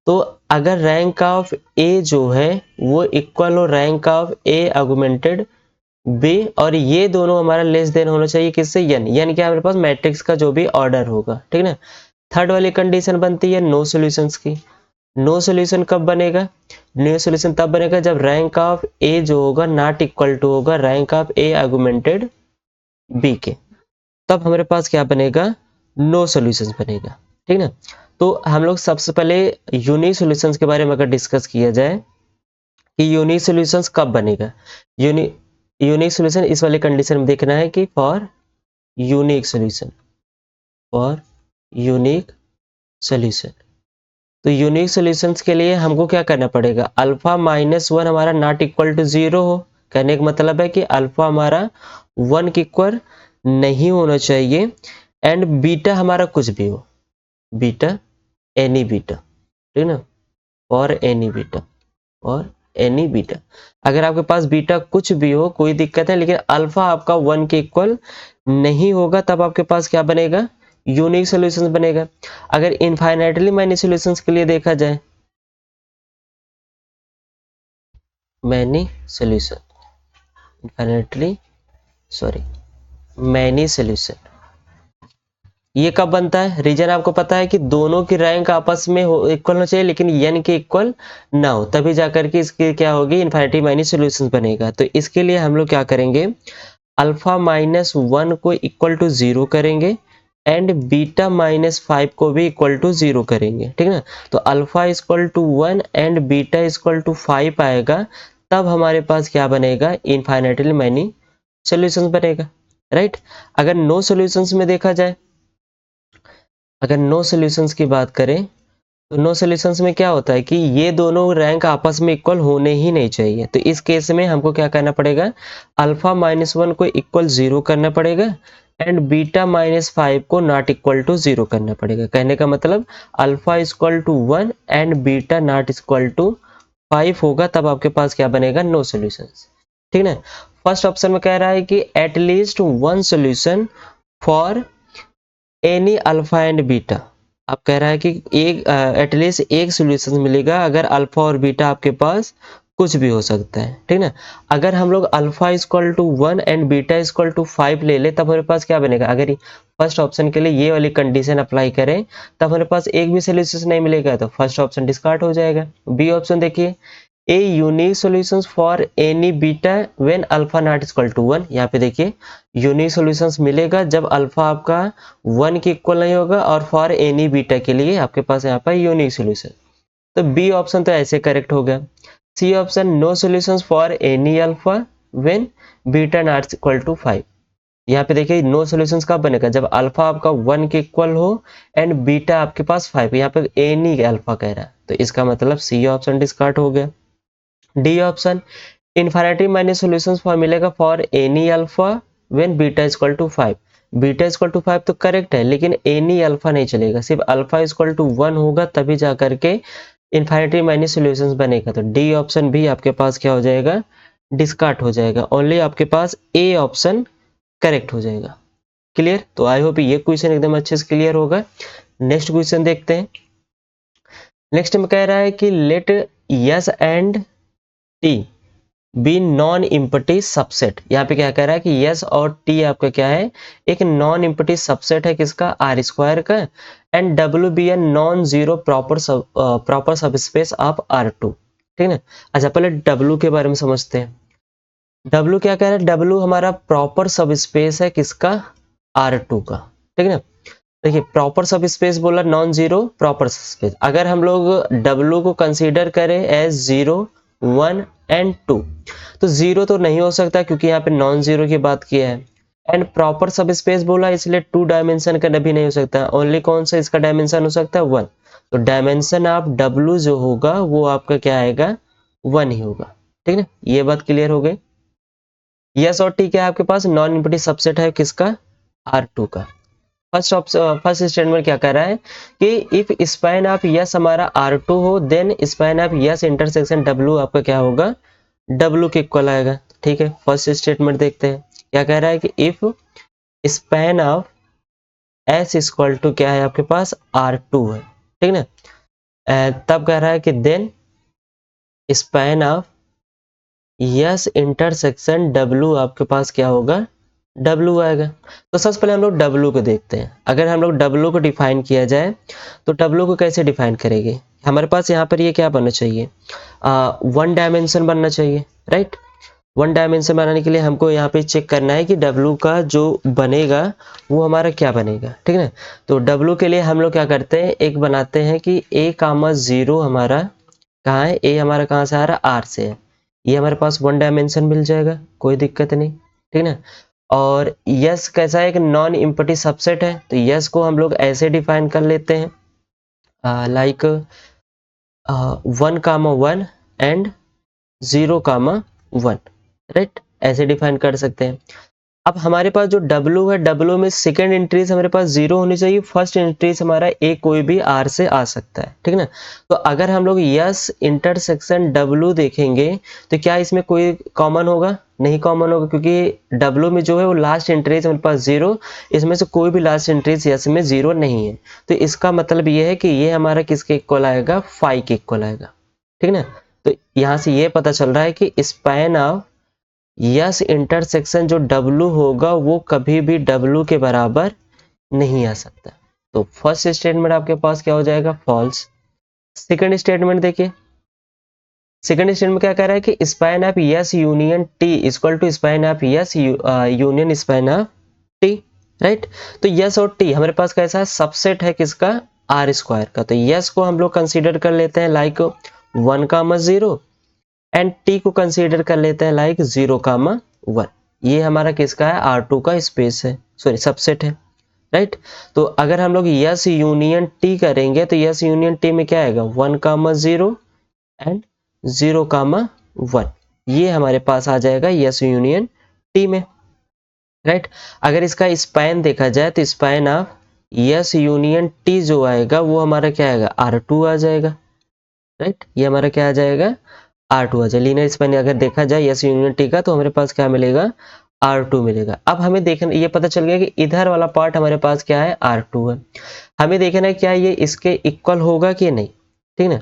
तो अगर रैंक ऑफ ए जो है वो इक्वल हो rank of A augmented B और ये दोनों हमारा लेस देन होना चाहिए किससे n क्या हमारे पास मैट्रिक्स का जो भी ऑर्डर होगा, ठीक ना। थर्ड वाली कंडीशन बनती है नो सॉल्यूशंस की। नो सॉल्यूशन कब बनेगा, नो सॉल्यूशन तब बनेगा जब रैंक ऑफ ए जो होगा नॉट इक्वल टू होगा rank of A augmented B के, तब हमारे पास क्या बनेगा नो सॉल्यूशंस बनेगा, ठीक ना। तो हम लोग सबसे पहले यूनिक सॉल्यूशंस के बारे में अगर डिस्कस किया जाए कि यूनिक सॉल्यूशंस कब बनेगा। यूनिक सॉल्यूशन इस वाले कंडीशन में देखना है कि for unique solution, for unique solution. तो यूनिक सॉल्यूशंस के लिए हमको क्या करना पड़ेगा अल्फा -1 हमारा नॉट इक्वल टू 0 हो कहने का मतलब है कि अल्फा हमारा 1 के इक्वल नहीं होना चाहिए एंड बीटा हमारा कुछ भी हो, बीटा एनी बीटा, ठीक ना, और एनी बीटा और एनी बीटा। अगर आपके पास बीटा कुछ भी हो कोई दिक्कत है, लेकिन अल्फा आपका 1 के इक्वल नहीं होगा, तब आपके पास क्या बनेगा, यूनिक सॉल्यूशंस बनेगा। अगर इनफाइनाइटली मैनी सॉल्यूशंस के लिए देखा जाए, many solution, infinitely sorry many solution, ये कब बनता है, रीजन आपको पता है कि दोनों की रैंक आपस में इक्वल होना चाहिए लेकिन n के इक्वल ना हो, तभी जाकर के इसकी क्या होगी, इनफाइनाइटी मैनी सॉल्यूशंस बनेगा। तो इसके लिए हम लोग क्या करेंगे, अल्फा -1 को इक्वल टू 0 करेंगे एंड बीटा -5 को भी इक्वल टू 0 करेंगे, ठीक ना। तो alpha equal to 1 and beta equal to 5 आएगा, तब हमारे पास क्या बनेगा, इनफाइनाइटली मैनी सॉल्यूशंस बनेगा, राइट। अगर नो सॉल्यूशंस में देखा जाए, अगर नो सॉल्यूशंस की बात करें तो नो सॉल्यूशंस में क्या होता है कि ये दोनों रैंक आपस में इक्वल होने ही नहीं चाहिए। तो इस केस में हमको क्या करना पड़ेगा, अल्फा -1 को इक्वल 0 करना पड़ेगा एंड बीटा -5 को नॉट इक्वल टू 0 करना पड़ेगा। कहने का मतलब alpha equal to 1 and beta not equal to 5 होगा, तब आपके पास क्या बनेगा, नो सॉल्यूशंस, ठीक ना। फर्स्ट ऑप्शन में कह रहा है कि at least 1 solution for any alpha and beta. आप कह रहा है कि एक एटलीस्ट एक सॉल्यूशन मिलेगा अगर अल्फा और बीटा आपके पास कुछ भी हो सकता है, ठीक ना। अगर हम लोग alpha equal to 1 and beta equal to 5 ले ले, तब हमारे पास क्या बनेगा, अगर फर्स्ट ऑप्शन के लिए ये वाली कंडीशन अप्लाई करें तब हमारे पास एक भी सॉल्यूशन नहीं मिलेगा, तो फर्स्ट ऑप्शन डिस्कार्ड हो जाएगा। बी ऑप्शन देखिए, a unique solutions for any beta when alpha not equal to 1। यहाँ पे देखिए यूनिक सॉल्यूशंस मिलेगा जब अल्फा आपका 1 के इक्वल नहीं होगा और फॉर एनी बीटा के लिए आपके पास यहाँ पर यूनिक सॉल्यूशन। तो बी ऑप्शन तो ऐसे करेक्ट हो गया। C option, no solutions for any alpha when beta not equal to 5। यहाँ पे देखिए नो सॉल्यूशंस कब बनेगा, जब अल्फा आपका 1 के इक्वल हो एंड बीटा आपके पास 5। यहाँ पे एनी अल्फा कह रहा है, तो इसका मतलब सी ऑप्शन डिस्कार्ड हो गया। D option, infinitely many solutions for मिलेगा for any alpha when beta equal to 5। Beta equal to 5 तो करेक्ट है, लेकिन एनी अल्फा नहीं चलेगा, सिर्फ अल्फा इक्वल टू 1 होगा तभी जा करके इनफाइनाइटली मैनी सॉल्यूशंस बनेगा। तो डी ऑप्शन भी आपके पास क्या हो जाएगा, डिस्कार्ड हो जाएगा। ओनली आपके पास ए ऑप्शन करेक्ट हो जाएगा। क्लियर। तो आई होप ये क्वेश्चन एकदम अच्छे से क्लियर होगा। नेक्स्ट क्वेश्चन देखते हैं। नेक्स्ट में कह रहा है कि let S and T be non empty subset. यहाँ पे क्या कह रहा है कि यस और टी आपका क्या है, एक नॉन इम्पटी सबसेट है किसका, आर स्क्वायर का, and W be a non zero proper subspace of R two, ठीक है। अच्छा पहले डब्ल्यू के बारे में समझते हैं। डब्ल्यू क्या कह रहा है, डब्ल्यू हमारा प्रॉपर सबस्पेस है किसका, आर टू का, ठीक है। देखिए प्रॉपर सबस्पेस बोला, नॉन जीरो प्रॉपर सबस्पेस। अगर हम लोग W को कंसीडर करें एज 0, 1 एंड 2, तो 0 तो नहीं हो सकता क्योंकि यहाँ पे नॉन जीरो की बात किया है। एंड प्रॉपर सबस्पेस बोला इसलिए 2 डायमेंशन का भी नहीं हो सकता, ओनली कौन सा इसका डायमेंशन हो सकता है, 1। तो डायमेंशन ऑफ W जो होगा वो आपका क्या आएगा, 1 ही होगा, ठीक है। ये बात क्लियर हो गई। यस और टी क्या है आपके पास, नॉन इम्पटी सबसेट है किसका, R2 का। फर्स्ट स्टेटमेंट क्या कह रहा है कि इफ स्पैन ऑफ यस हमारा R2 हो then span of S intersection W आपका क्या होगा, W के इक्वल आएगा, ठीक है। फर्स्ट स्टेटमेंट देखते हैं क्या कह रहा है कि if span of S equal to क्या है आपके पास, R2 है, ठीक ना। तब कह रहा है कि then span of S intersection W आपके पास क्या होगा, W आएगा। तो सबसे पहले हम लोग W को देखते हैं। अगर हम लोग W को डिफाइन किया जाए तो W को कैसे डिफाइन करेंगे, हमारे पास यहाँ पर ये क्या बनना चाहिए, 1 डायमेंशन बनना चाहिए, राइट। 1 डायमेंशन बनाने के लिए हमको यहाँ पे चेक करना है कि W का जो बनेगा वो हमारा क्या बनेगा, ठीक है। तो W के लिए हम लोग क्या करते हैं, एक बनाते हैं कि A,0 हमारा कहाँ है, A हमारा कहाँ से आ रहा है, R से है। ये हमारे पास 1 डायमेंशन मिल जाएगा, कोई दिक्कत नहीं, ठीक ना। और यस कैसा है, एक नॉन इम्पटी सबसेट है, तो यस को हम लोग ऐसे डिफाइन कर लेते हैं लाइक 1,1 एंड 0,1, राइट, ऐसे डिफाइन कर सकते हैं। अब हमारे पास जो W है, W में सेकंड इंट्रीज हमारे पास 0 होनी चाहिए, फर्स्ट इंट्रीज हमारा A कोई भी R से आ सकता है, ठीक ना। तो अगर हम लोग यस इंटरसेक्शन W देखेंगे तो क्या इसमें कोई कॉमन होगा? नहीं कॉमन होगा, क्योंकि W में जो है वो लास्ट इंट्रीज हमारे पास 0, इसमें से कोई भी लास्ट इंट्रीज यस में 0 नहीं है। तो इसका मतलब ये है कि ये हमारा किसके इक्वल आएगा? फाई के इक्वल आएगा, ठीक ना। तो यहाँ से ये पता चल रहा है कि स्पैन ऑफ यस इंटरसेक्शन जो W होगा वो कभी भी W के बराबर नहीं आ सकता। तो फर्स्ट स्टेटमेंट आपके पास क्या हो जाएगा? फॉल्स। सेकंड स्टेटमेंट देखिए, सेकंड स्टेटमेंट क्या कह रहा है कि span of S union T equal to span of S union span of T, right. तो यस और टी हमारे पास कैसा है? सबसेट है किसका? आर स्क्वायर का। तो यस को हम लोग कंसीडर कर लेते हैं लाइक 1,0 एंड टी को कंसीडर कर लेते हैं लाइक 0,1। ये हमारा किसका है? R2 का स्पेस है, सॉरी सबसेट है, राइट। तो अगर हम लोग यस यूनियन टी करेंगे तो यस यूनियन टी में क्या आएगा? 1,0 एंड 0,1, ये हमारे पास आ जाएगा यस यूनियन टी में, राइट। अगर इसका स्पैन देखा जाए तो span of S union T जो आएगा वो हमारा क्या आएगा? R2 आ जाएगा, राइट। ये हमारा क्या आ जाएगा? R2 आ जाए। लीनियर स्पैन अगर देखा जाए यस यूनियन टी का तो हमारे पास क्या मिलेगा? R2 मिलेगा। अब हमें देखना, ये पता चल गया कि इधर वाला पार्ट हमारे पास क्या है? R2 है। हमें देखना है क्या ये इसके इक्वल होगा कि नहीं, ठीक है।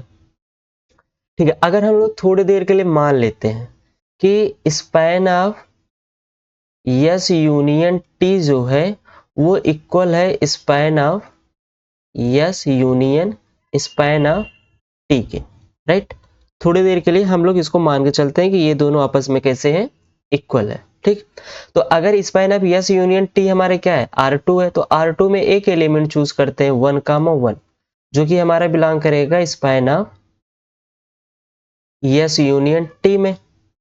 ठीक है, अगर हम लोग थोड़ी देर के लिए मान लेते हैं कि span of S union T जो है वो इक्वल है span of S union span of T के, राइट। थोड़ी देर के लिए हम लोग इसको मान के चलते हैं कि ये दोनों आपस में कैसे हैं? इक्वल है, ठीक। तो अगर span of S union T हमारे क्या है? R2 है। तो R2 में एक एलिमेंट चूज करते हैं 1,1, जो कि हमारा बिलोंग करेगा span of S union T में,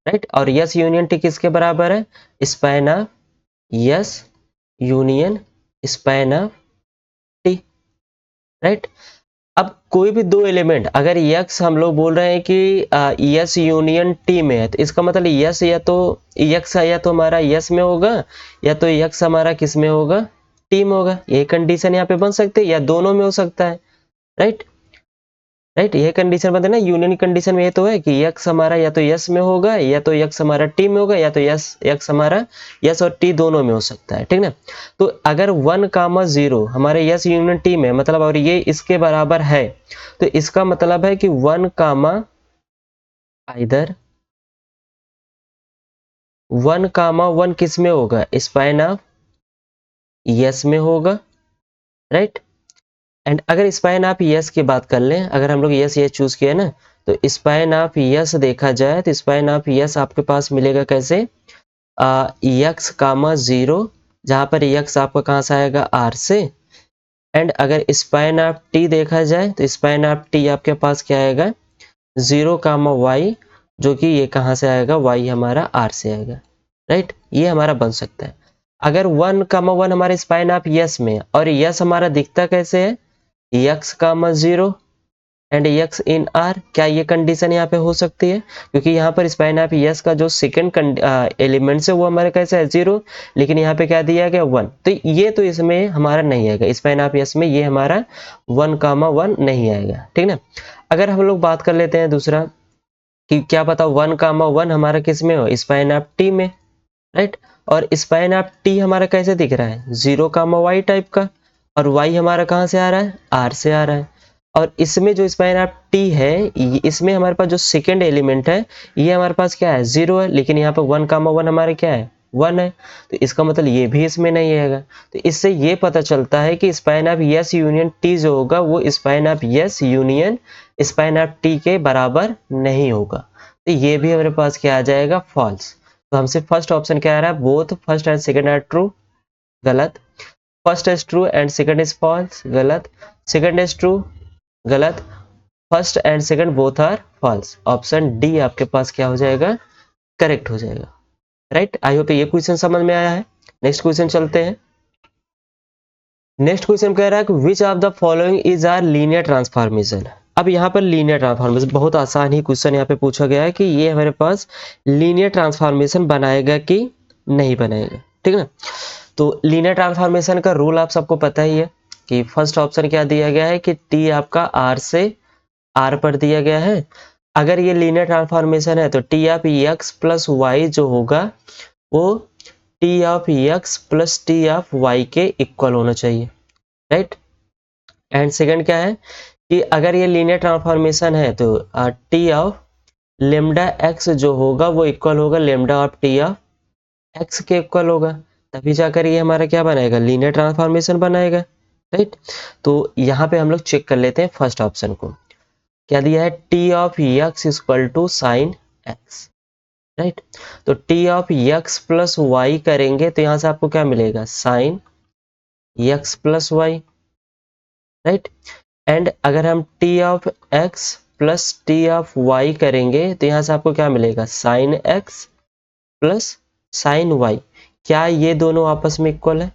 राइट। और यस यूनियन टी किसके बराबर है? Span of S union span of T, right. अब कोई भी दो एलिमेंट अगर यक्स हम लोग बोल रहे हैं कि यस यूनियन टी में है, तो इसका मतलब यस या तो यक्स या तो हमारा यस में होगा या तो यक्स हमारा किस में होगा? टी में होगा। ये कंडीशन यहाँ पे बन सकते हैं या दोनों में हो सकता है, राइट। राइट, ये कंडीशन बनते ना, यूनियन कंडीशन में ये तो है कि यक्स हमारा या तो यस में होगा या तो यक्स हमारा टी में होगा या तो यक्स हमारा यस और टी दोनों में हो सकता है, ठीक ना। तो अगर 1,0 हमारे यस यूनियन टी में मतलब और ये इसके बराबर है, तो इसका मतलब है कि 1, इधर 1,1 किस में होगा? स्पैन ऑफ यस में होगा, राइट। एंड अगर स्पैन ऑफ यस की बात कर लें, अगर हम लोग यस ये चूज किया ना, तो स्पैन ऑफ यस देखा जाए तो स्पैन ऑफ यस आपके पास मिलेगा कैसे? x,0, जहां पर x आपका कहां से आएगा? R से। एंड अगर स्पैन ऑफ t देखा जाए तो स्पैन ऑफ t आपके पास क्या आएगा? 0,y, जो कि ये कहां से आएगा? y हमारा R से आएगा, राइट। ये हमारा बन सकता है। अगर 1,1 हमारे स्पैन ऑफ यस में और यस हमारा दिखता कैसे है? x,0 and x in R, क्या ये कंडीशन यहाँ पे हो सकती है? क्योंकि यहाँ पर स्पैन ऑफ यस का जो सेकंड एलिमेंट्स है वो हमारे कैसे है? 0, लेकिन यहाँ पे क्या दिया गया? 1। तो ये तो इसमें हमारा नहीं आएगा, स्पैन ऑफ यस में ये हमारा 1,1 नहीं आएगा, ठीक ना। अगर हम लोग बात कर लेते हैं दूसरा कि क्या पता 1,1 हमारा किस में हो? स्पैन ऑफ टी में, राइट। और स्पैन ऑफ टी हमारा कैसे दिख रहा है? 0,y टाइप का, और y हमारा कहाँ से आ रहा है? R से आ रहा है। और इसमें जो स्पैन ऑफ टी है, इसमें हमारे पास जो सेकेंड एलिमेंट है ये हमारे पास क्या है? 0 है, लेकिन यहाँ पर 1,1 हमारे क्या है? 1 है। तो इसका मतलब ये भी इसमें नहीं आएगा। तो इससे ये पता चलता है कि span of S union T जो होगा वो span of S union span of T के बराबर नहीं होगा। तो ये भी हमारे पास क्या आ जाएगा? फॉल्स। तो हमसे फर्स्ट ऑप्शन क्या आ रहा है? Both first and second are true, गलत। First is true and second is false, गलत। सेकंड इज ट्रू, गलत। First and second both are false. Option D आपके पास क्या हो जाएगा? करेक्ट हो जाएगा, राइट। आई होप ये क्वेश्चन समझ में आया है। नेक्स्ट क्वेश्चन चलते हैं। नेक्स्ट क्वेश्चन कह रहा है कि which of the following is a linear transformation. अब यहाँ पर लीनियर ट्रांसफॉर्मेशन, बहुत आसान ही क्वेश्चन यहाँ पे पूछा गया है कि ये हमारे पास लीनियर ट्रांसफॉर्मेशन बनाएगा कि नहीं बनाएगा, ठीक है ना। तो लीनियर ट्रांसफॉर्मेशन का रूल आप सबको पता ही है कि फर्स्ट ऑप्शन क्या दिया गया है कि टी आपका आर से आर पर दिया गया है। अगर ये लीनियर ट्रांसफॉर्मेशन है तो T of x plus y जो होगा वो T of x plus T of y के इक्वल होना चाहिए, राइट। एंड सेकंड क्या है कि अगर ये लीनियर ट्रांसफॉर्मेशन है तो टी ऑफ लेमडा एक्स जो होगा वो इक्वल होगा lambda of T of x के इक्वल होगा, तभी जाकर ये हमारा क्या बनाएगा, लीनियर ट्रांसफॉर्मेशन बनाएगा, राइट। तो यहाँ पे हम लोग चेक कर लेते हैं फर्स्ट ऑप्शन को, क्या दिया है, T of X equal to sine X, right. तो T of x plus Y करेंगे तो यहाँ से आपको क्या मिलेगा, sine X plus Y, right. And अगर हम T of x plus T of Y करेंगे तो यहाँ से आपको क्या मिलेगा, sine X plus sine Y. क्या ये दोनों आपस में इक्वल है,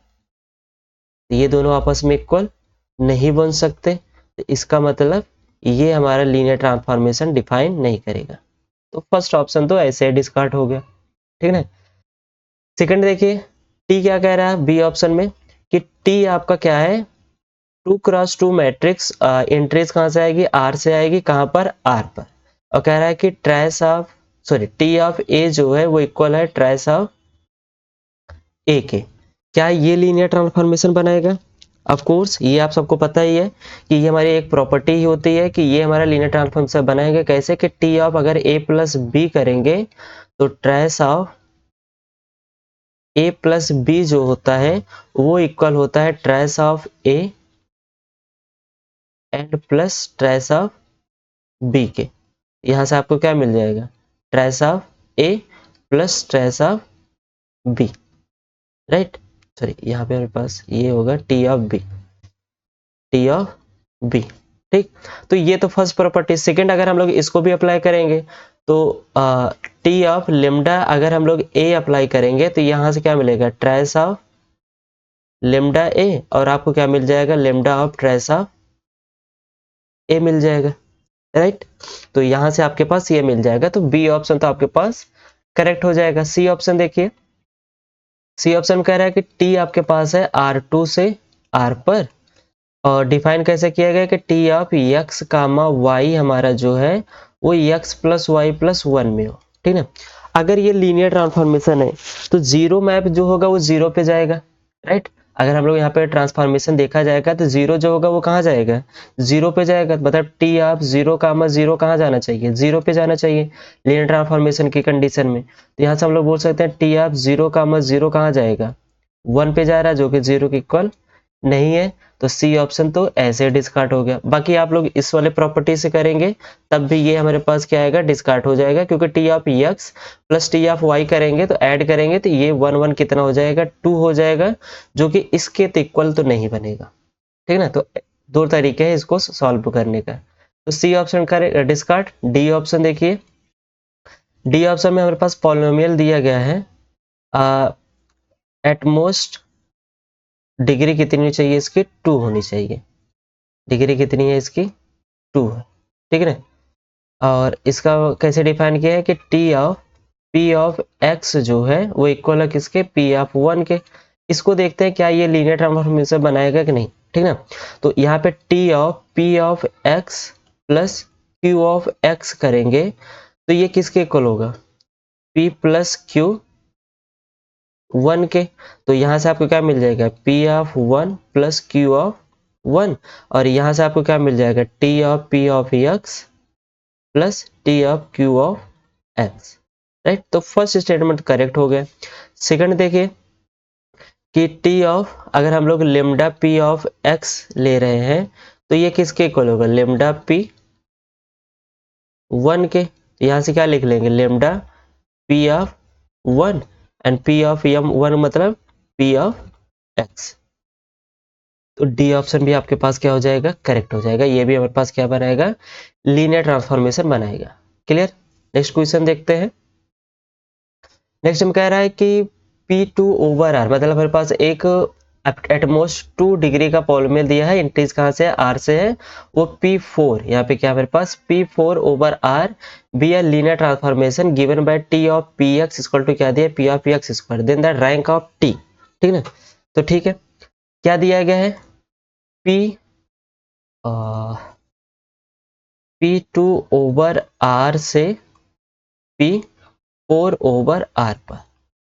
ये दोनों आपस में इक्वल नहीं बन सकते, तो इसका मतलब ये हमारा लीनियर ट्रांसफॉर्मेशन डिफाइन नहीं करेगा। तो फर्स्ट ऑप्शन तो ऐसे डिस्कार्ड हो गया, ठीक है ना। सेकंड देखिए, टी क्या कह रहा है बी ऑप्शन में कि टी आपका क्या है, 2x2 मैट्रिक्स, एंट्रीज कहाँ से आएगी, आर से आएगी, कहाँ पर, आर पर। और कह रहा है कि ट्रेस ऑफ टी ऑफ ए जो है वो इक्वल है ट्रेस ऑफ ए के। क्या ये लीनियर ट्रांसफॉर्मेशन बनाएगा, ऑफ कोर्स ये आप सबको पता ही है कि ये हमारी एक प्रॉपर्टी ही होती है कि ये हमारा लीनियर ट्रांसफॉर्मेशन बनाएगा। कैसे कि टी ऑफ अगर ए प्लस बी करेंगे तो trace of A plus B जो होता है वो इक्वल होता है trace of A and plus trace of B के। यहाँ से आपको क्या मिल जाएगा, trace of A plus trace of B, right. Sorry यहाँ पे हमारे पास ये होगा T of B, T of B, ठीक। तो ये तो फर्स्ट प्रॉपर्टी। सेकंड अगर हम लोग इसको भी अप्लाई करेंगे तो टी ऑफ लेमडा अगर हम लोग ए अप्लाई करेंगे तो यहाँ से क्या मिलेगा, ट्रेस ऑफ लेमडा ए, और आपको क्या मिल जाएगा, लेमडा ऑफ ट्रेस ऑफ ए मिल जाएगा, राइट। तो यहाँ से आपके पास ये मिल जाएगा, तो बी ऑप्शन तो आपके पास करेक्ट हो जाएगा। सी ऑप्शन देखिए, सी ऑप्शन कह रहा है कि टी आपके पास है R2 से R पर, और डिफाइन कैसे किया गया कि T of x comma y हमारा जो है वो x plus y plus one में हो, ठीक है। अगर ये लीनियर ट्रांसफॉर्मेशन है तो जीरो मैप जो होगा वो जीरो पे जाएगा, राइट। अगर हम लोग यहाँ पे ट्रांसफॉर्मेशन देखा जाएगा तो जीरो जो होगा वो कहाँ जाएगा, जीरो पे जाएगा। मतलब T of zero comma zero कहाँ जाना चाहिए, जीरो पे जाना चाहिए लीनियर ट्रांसफॉर्मेशन की कंडीशन में। तो यहाँ से हम लोग बोल सकते हैं T of zero comma zero कहाँ जाएगा, वन पे जा रहा है, जो कि जीरो के इक्वल नहीं है। तो सी ऑप्शन तो ऐसे डिस्कार्ड हो गया। बाकी आप लोग इस वाले प्रॉपर्टी से करेंगे तब भी ये हमारे पास क्या आएगा, डिस्कार्ड हो जाएगा, क्योंकि T of x plus T of Y करेंगे तो ऐड करेंगे तो ये वन वन कितना हो जाएगा, टू हो जाएगा, जो कि इसके तो इक्वल तो नहीं बनेगा, ठीक ना। तो दो तरीके हैं इसको सॉल्व करने का। तो सी ऑप्शन का डिस्कार्ड। डी ऑप्शन देखिए, डी ऑप्शन में हमारे पास पॉलिनोमियल दिया गया है, एट मोस्ट डिग्री कितनी चाहिए इसकी, 2 होनी चाहिए। डिग्री कितनी है इसकी, 2 है, ठीक है ना। और इसका कैसे डिफाइन किया है कि T of P of x जो है वो इक्वल है किसके, पी ऑफ वन के। इसको देखते हैं क्या ये लीनियर ट्रांसफॉर्मेशन बनाएगा कि नहीं, ठीक ना। तो यहाँ पे T of P of x plus Q of x करेंगे तो ये किसके इक्वल होगा, पी प्लस क्यू वन के। तो यहाँ से आपको क्या मिल जाएगा, P of one plus Q of one, और यहाँ से आपको क्या मिल जाएगा, T of P of x plus T of Q of x, right. तो फर्स्ट स्टेटमेंट करेक्ट हो गया। सेकंड देखिए कि टी ऑफ अगर हम लोग लेमडा पी ऑफ एक्स ले रहे हैं तो ये किसके इक्वल होगा, लेमडा पी वन के। यहाँ से क्या लिख लेंगे, lambda P of one and P of M one मतलब पी ऑफ एक्स। तो डी ऑप्शन भी आपके पास क्या हो जाएगा, करेक्ट हो जाएगा। ये भी हमारे पास क्या बनाएगा, लीनियर ट्रांसफॉर्मेशन बनाएगा। क्लियर। नेक्स्ट क्वेश्चन देखते हैं। नेक्स्ट हम कह रहा है कि P2 ओवर R, मतलब हमारे पास एक एटमोस्ट 2 डिग्री का पॉलिनोमियल दिया है, इंक्रीज कहाँ से है, आर से है, वो P4, यहाँ पे क्या है मेरे पास P4 over R be a linear transformation given by T of P x equal to क्या दिया, P of x square, then the rank of T, ठीक है। तो ठीक है, क्या दिया गया है, P P2 ओवर आर से P4 ओवर आर पर,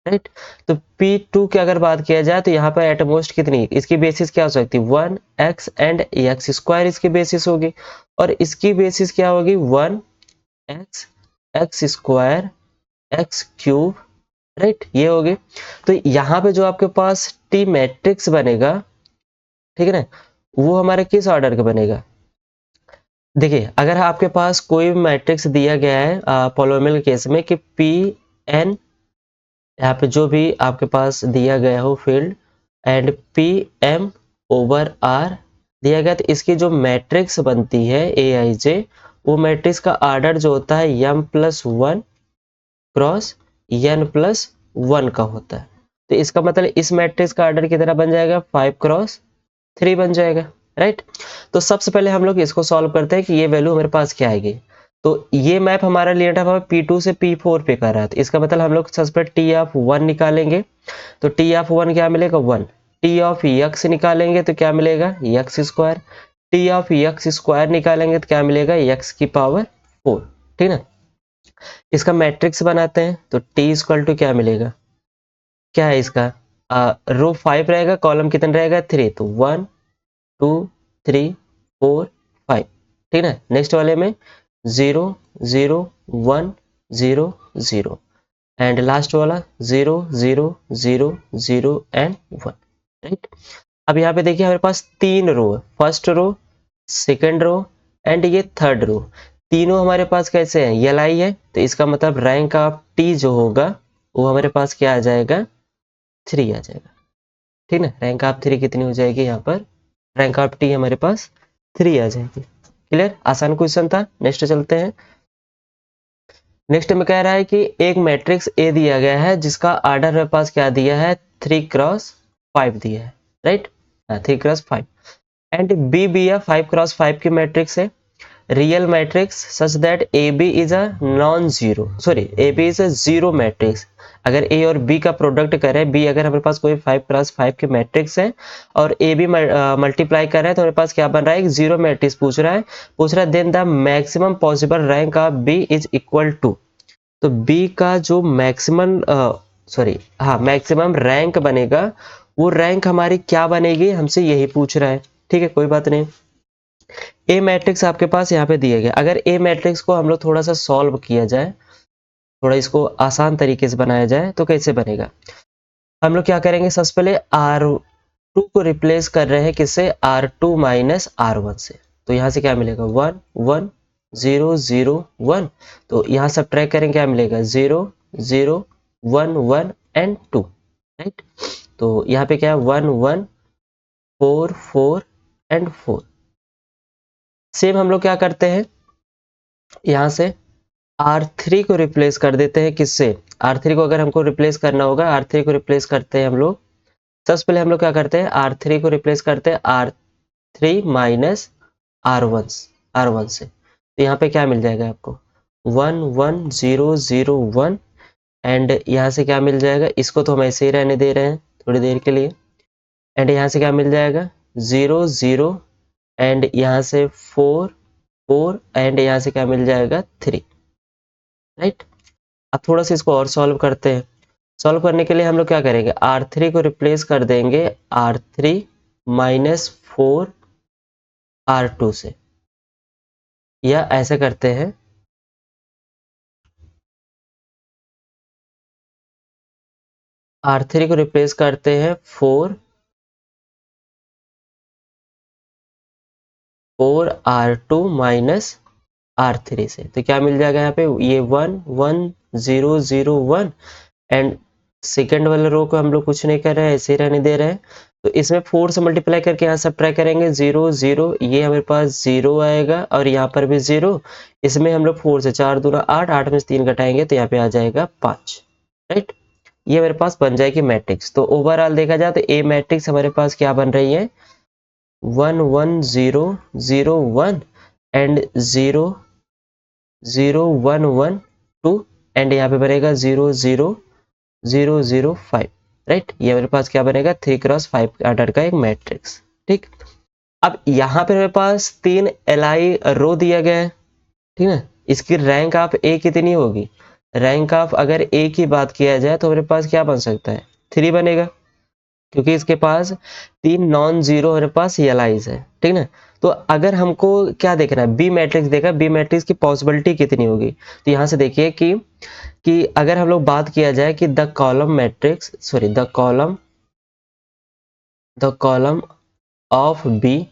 राइट। तो P2 की अगर बात किया जाए तो यहाँ पर एटमोस्ट कितनी, इसकी बेसिस क्या हो सकती है, 1x एंड एक्स स्क्वायर इसकी बेसिस होगी, और इसकी बेसिस क्या होगी, 1x x square x cube, right, ये होगी। तो यहाँ पे जो आपके पास टी मैट्रिक्स बनेगा, ठीक है ना, वो हमारे किस ऑर्डर का बनेगा, देखिए अगर आपके पास कोई भी मैट्रिक्स दिया गया है पॉलिनोमियल के केस में कि पी एन, यहाँ पे जो भी आपके पास दिया गया हो field, and P M over R दिया गया, तो इसकी जो मैट्रिक्स बनती है ए आई जे, वो मैट्रिक्स का ऑर्डर जो होता है M plus one cross N plus one का होता है। तो इसका मतलब इस मैट्रिक्स का ऑर्डर कितना बन जाएगा, 5x3 बन जाएगा, राइट। तो सबसे पहले हम लोग इसको सॉल्व करते हैं कि ये वैल्यू हमारे पास क्या आएगी। तो ये मैप हमारा लिया था P2 से P4 पे कर रहा है, तो इसका मतलब हम लोग सबसे पहले टी ऑफ वन निकालेंगे, तो टी ऑफ वन क्या मिलेगा, 1। टी ऑफ एक्स निकालेंगे तो क्या मिलेगा, x square. T of x square निकालेंगे तो क्या मिलेगा, एक्स की पावर 4, ठीक है ना। इसका मैट्रिक्स बनाते हैं, तो टी इक्वल टू क्या मिलेगा, क्या है इसका, रो 5 रहेगा, कॉलम कितना रहेगा 3, तो 1 2 3 4 5, ठीक है। नेक्स्ट वाले में 0 0 1 0 0, एंड लास्ट वाला 0 0 0 0 एंड 1, राइट। अब यहाँ पे देखिए हमारे पास 3 रो है, first row, second row and ये थर्ड रो, तीनों हमारे पास कैसे हैं, एल आई है, तो इसका मतलब रैंक ऑफ टी जो होगा वो हमारे पास क्या आ जाएगा, 3 आ जाएगा, ठीक ना। रैंक ऑफ 3 कितनी हो जाएगी, यहाँ पर रैंक ऑफ टी हमारे पास 3 आ जाएगी। क्लियर, आसान क्वेश्चन था। नेक्स्ट चलते हैं। नेक्स्ट में कह रहा है कि एक मैट्रिक्स ए दिया गया है जिसका ऑर्डर मेरे पास क्या दिया है, 3x5 दिया है, right, 3x5, and B B या 5x5 की मैट्रिक्स है, real matrix such that A B is a non zero, sorry A B is a zero matrix. अगर ए और बी का प्रोडक्ट करें, बी अगर हमारे पास कोई 5x5 की मैट्रिक्स है और ए बी मल्टीप्लाई कर रहे हैं, तो हमारे पास क्या बन रहा है, एक जीरो मैट्रिक्स पूछ रहा है then the maximum possible rank of B is equal to, तो बी का जो मैक्सिमम मैक्सिमम रैंक बनेगा, वो रैंक हमारी क्या बनेगी, हमसे यही पूछ रहा है, ठीक है, कोई बात नहीं। ए मैट्रिक्स आपके पास यहाँ पे दिया गया, अगर ए मैट्रिक्स को हम लोग थोड़ा सा सॉल्व किया जाए, थोड़ा इसको आसान तरीके से बनाया जाए, तो कैसे बनेगा, हम लोग क्या करेंगे, सबसे पहले R2 को रिप्लेस कर रहे हैं किससे, R2 माइनस R1 से, तो यहाँ से क्या मिलेगा, 1 1 0 0 1, तो यहाँ सब ट्रैक करेंगे, क्या मिलेगा, 0 0 1 1 एंड 2, राइट। तो यहाँ पे क्या है, 1 1 4 4 एंड 4। सेम हम लोग क्या करते हैं, यहाँ से R3 को रिप्लेस कर देते हैं किससे, R3 को अगर हमको रिप्लेस करना होगा, R3 को रिप्लेस करते हैं हम लोग, सबसे पहले हम लोग क्या करते हैं, R3 को रिप्लेस करते हैं R3 माइनस R1 से, तो यहाँ पे क्या मिल जाएगा आपको, 1 1 0 0 1, एंड यहाँ से क्या मिल जाएगा, इसको तो हम ऐसे ही रहने दे रहे हैं थोड़ी देर के लिए, एंड यहाँ से क्या मिल जाएगा, 0 0, एंड यहाँ से 4 4, एंड यहाँ से क्या मिल जाएगा, 3, राइट। अब थोड़ा सा इसको और सॉल्व करते हैं। सॉल्व करने के लिए हम लोग क्या करेंगे, R3 को रिप्लेस कर देंगे R3 माइनस 4 R2 से, या ऐसे करते हैं, R3 को रिप्लेस करते हैं 4 R2 माइनस R3 से, तो क्या मिल जाएगा यहाँ पे, ये 1 1 0 0 1, एंड सेकेंड वाले रो को हम लोग कुछ नहीं कर रहे हैं, ऐसे ही रहने दे रहे हैं, तो इसमें 4 से मल्टीप्लाई करके यहाँ सब ट्राई करेंगे, 0 0, ये हमारे पास 0 आएगा, और यहाँ पर भी 0, इसमें हम लोग 4 से 4 दूना 8, 8 में से 3 घटाएंगे तो यहाँ पे आ जाएगा 5, राइट। ये मेरे पास बन जाएगी मैट्रिक्स। तो ओवरऑल देखा जाए तो ए मैट्रिक्स हमारे पास क्या बन रही है, 1 1 0 0 1 एंड 0 0 1 1 2 एंड यहाँ पे बनेगा 0 0 0 0 5, राइट। ये मेरे पास क्या बनेगा, 3x5 आर्डर का एक मैट्रिक्स, ठीक। अब यहाँ पे मेरे पास 3 li रो दिया गया है, ठीक है। इसकी रैंक ऑफ ए कितनी होगी, रैंक ऑफ अगर ए की बात किया जाए तो मेरे पास क्या बन सकता है, 3 बनेगा, क्योंकि इसके पास 3 नॉन जीरो मेरे पास एलाइज है, ठीक ना। तो अगर हमको क्या देखना है, बी मैट्रिक्स देखा, बी मैट्रिक्स की पॉसिबिलिटी कितनी होगी। तो यहाँ से देखिए कि अगर हम लोग बात किया जाए कि the column matrix, sorry the column of B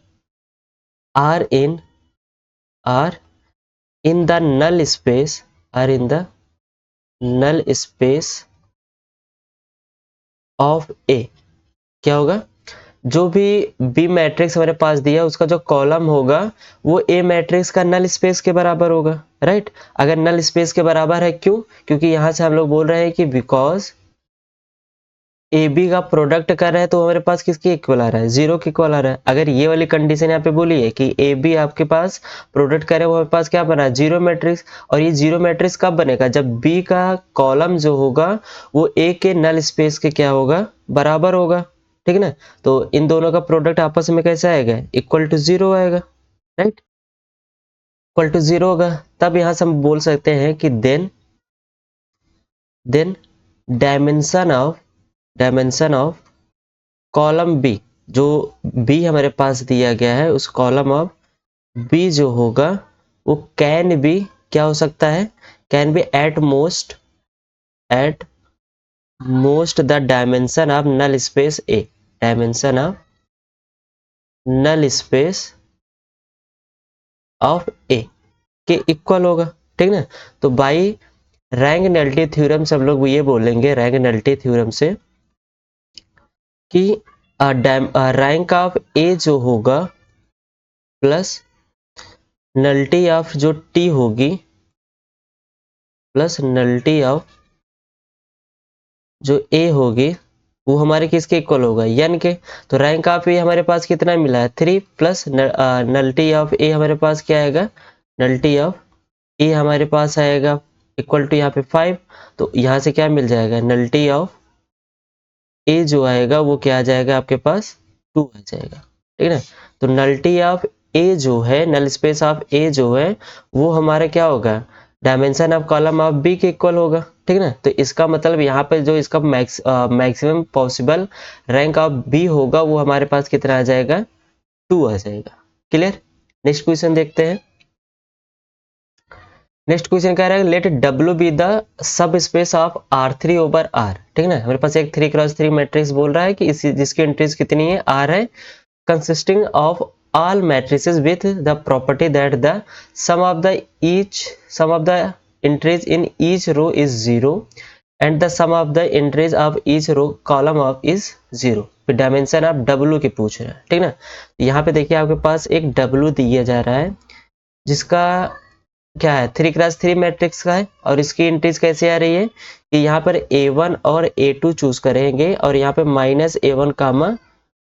are in the null space, are in the null space of A, क्या होगा, जो भी बी मैट्रिक्स हमारे पास दिया उसका जो कॉलम होगा वो ए मैट्रिक्स का नल स्पेस के बराबर होगा, राइट। अगर नल स्पेस के बराबर है, क्यों, क्योंकि यहां से हम लोग बोल रहे हैं कि बिकॉज ए बी का प्रोडक्ट कर रहे हैं तो हमारे पास किसके इक्वल आ रहा है, 0 के इक्वल आ रहा है। अगर ये वाली कंडीशन यहाँ पे बोली है कि ए बी आपके पास प्रोडक्ट करे, वो हमारे पास क्या बना है, 0 मैट्रिक्स। और ये 0 मैट्रिक्स कब बनेगा, जब बी का कॉलम जो होगा वो ए के नल स्पेस के क्या होगा, बराबर होगा, ठीक है ना। तो इन दोनों का प्रोडक्ट आपस में कैसे आएगा, इक्वल टू 0 आएगा, राइट, इक्वल टू 0 होगा। तब यहां से हम बोल सकते हैं कि then dimension of column B, जो बी हमारे पास दिया गया है उस कॉलम ऑफ बी जो होगा वो कैन बी, क्या हो सकता है, can be at most the dimension of null space A, dimension of null space of A के इक्वल होगा, ठीक ना। तो बाई रैंक नलिटी थ्योरम से हम लोग ये बोलेंगे, रैंक नलिटी थ्योरम से कि रैंक ऑफ ए जो होगा प्लस नलिटी ऑफ जो टी होगी प्लस नलिटी ऑफ जो ए होगी वो हमारे किसके इक्वल होगा, एन के। तो रैंक ऑफ ए हमारे पास कितना मिला है, 3 प्लस नलिटी ऑफ ए हमारे पास क्या आएगा, नलिटी ऑफ ए हमारे पास आएगा इक्वल टू यहाँ पे 5। तो यहाँ से क्या मिल जाएगा, नलिटी ऑफ ए जो आएगा वो क्या आ जाएगा आपके पास, 2 आ जाएगा, ठीक है ना। तो नलिटी ऑफ ए जो है, नल स्पेस ऑफ ए जो है वो हमारा क्या होगा, dimension of column of B के इक्वल होगा, ठीक है ना। तो इसका मतलब यहाँ पे जो इसका maximum possible rank of B होगा वो हमारे पास कितना आ जाएगा, 2 आ जाएगा। क्लियर। नेक्स्ट क्वेश्चन देखते हैं। नेक्स्ट क्वेश्चन कह रहा है let W be the subspace of R3 over R, ठीक है ना। हमारे पास एक 3x3 मैट्रिक्स बोल रहा है कि इसी जिसकी एंट्रीज कितनी है, R है, consisting of all matrices with the property that the sum of the entries in each row is 0 and the sum of the entries of each row column of is 0। फिर डायमेंशन ऑफ W की पूछ रहा है, ठीक ना। यहाँ पे देखिए आपके पास एक W दिया जा रहा है जिसका क्या है, 3x3 मैट्रिक्स का है, और इसकी एंट्रीज कैसे आ रही है कि यहाँ पर A1 और A2 चूज करेंगे और यहाँ पे -A1 कामा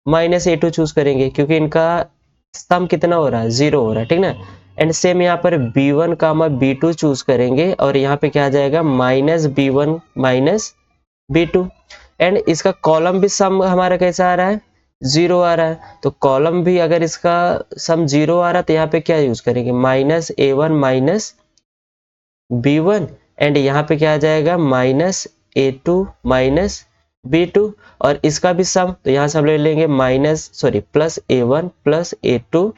-A2 चूज करेंगे, क्योंकि इनका सम कितना हो रहा है, 0 हो रहा है, ठीक ना। एंड सेम यहाँ पर B1 कामा B2 चूज करेंगे और यहाँ पे क्या आ जाएगा, -B1 -B2। एंड इसका कॉलम भी सम हमारा कैसा आ रहा है, 0 आ रहा है। तो कॉलम भी अगर इसका सम 0 आ रहा है तो यहाँ पे क्या यूज करेंगे, -A1 -B1 एंड यहाँ पे क्या आ जाएगा, -A2 -B2 और इसका भी सम, तो यहाँ से हम ले लेंगे +A1 +A2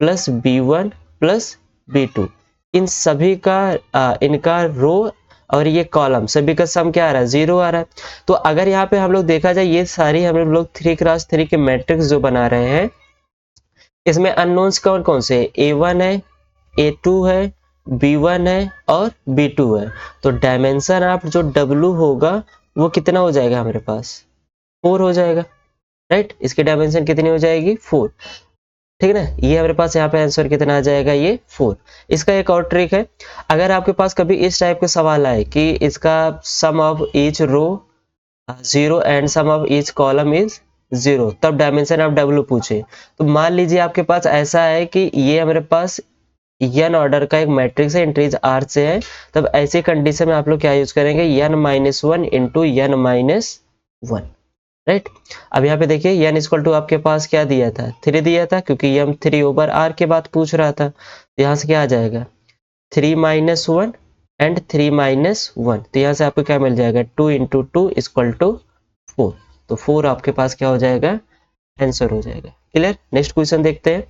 +B1 +B2। इन सभी का इनका रो और ये कॉलम सभी का सम क्या आ रहा है, 0 आ रहा है। तो अगर यहाँ पे हम लोग देखा जाए ये सारी हम लोग 3x3 के मैट्रिक्स जो बना रहे हैं इसमें अननोन्स कौन कौन से है, A1 है, A2 है, B1 है और B2 है। तो डायमेंशन ऑफ जो W होगा वो कितना हो जाएगा हमारे पास, 4 हो जाएगा, राइट। इसकी डायमेंशन कितनी हो जाएगी, 4, ठीक है ना। ये हमारे पास यहाँ पे आंसर कितना आ जाएगा, ये 4। इसका एक और ट्रिक है, अगर आपके पास कभी इस टाइप का सवाल आए कि इसका sum of each row 0 and sum of each column is 0, तब डायमेंशन ऑफ W पूछे। तो मान लीजिए आपके पास ऐसा है कि ये हमारे पास n ऑर्डर का एक मैट्रिक्स है, इंक्रीज r से है, तब ऐसी कंडीशन में आप लोग क्या यूज करेंगे, n-1 इंटू n-1, राइट। अब यहाँ पे देखिए n इक्वल टू आपके पास क्या दिया था, 3 दिया था, क्योंकि ये हम 3 ओवर r के बाद पूछ रहा था। यहाँ से क्या आ जाएगा, 3-1 एंड 3-1, तो यहाँ से आपको क्या मिल जाएगा, 2 इंटू 2 इक्वल टू 4, तो 4 आपके पास क्या हो जाएगा, आंसर हो जाएगा। क्लियर। नेक्स्ट क्वेश्चन देखते हैं,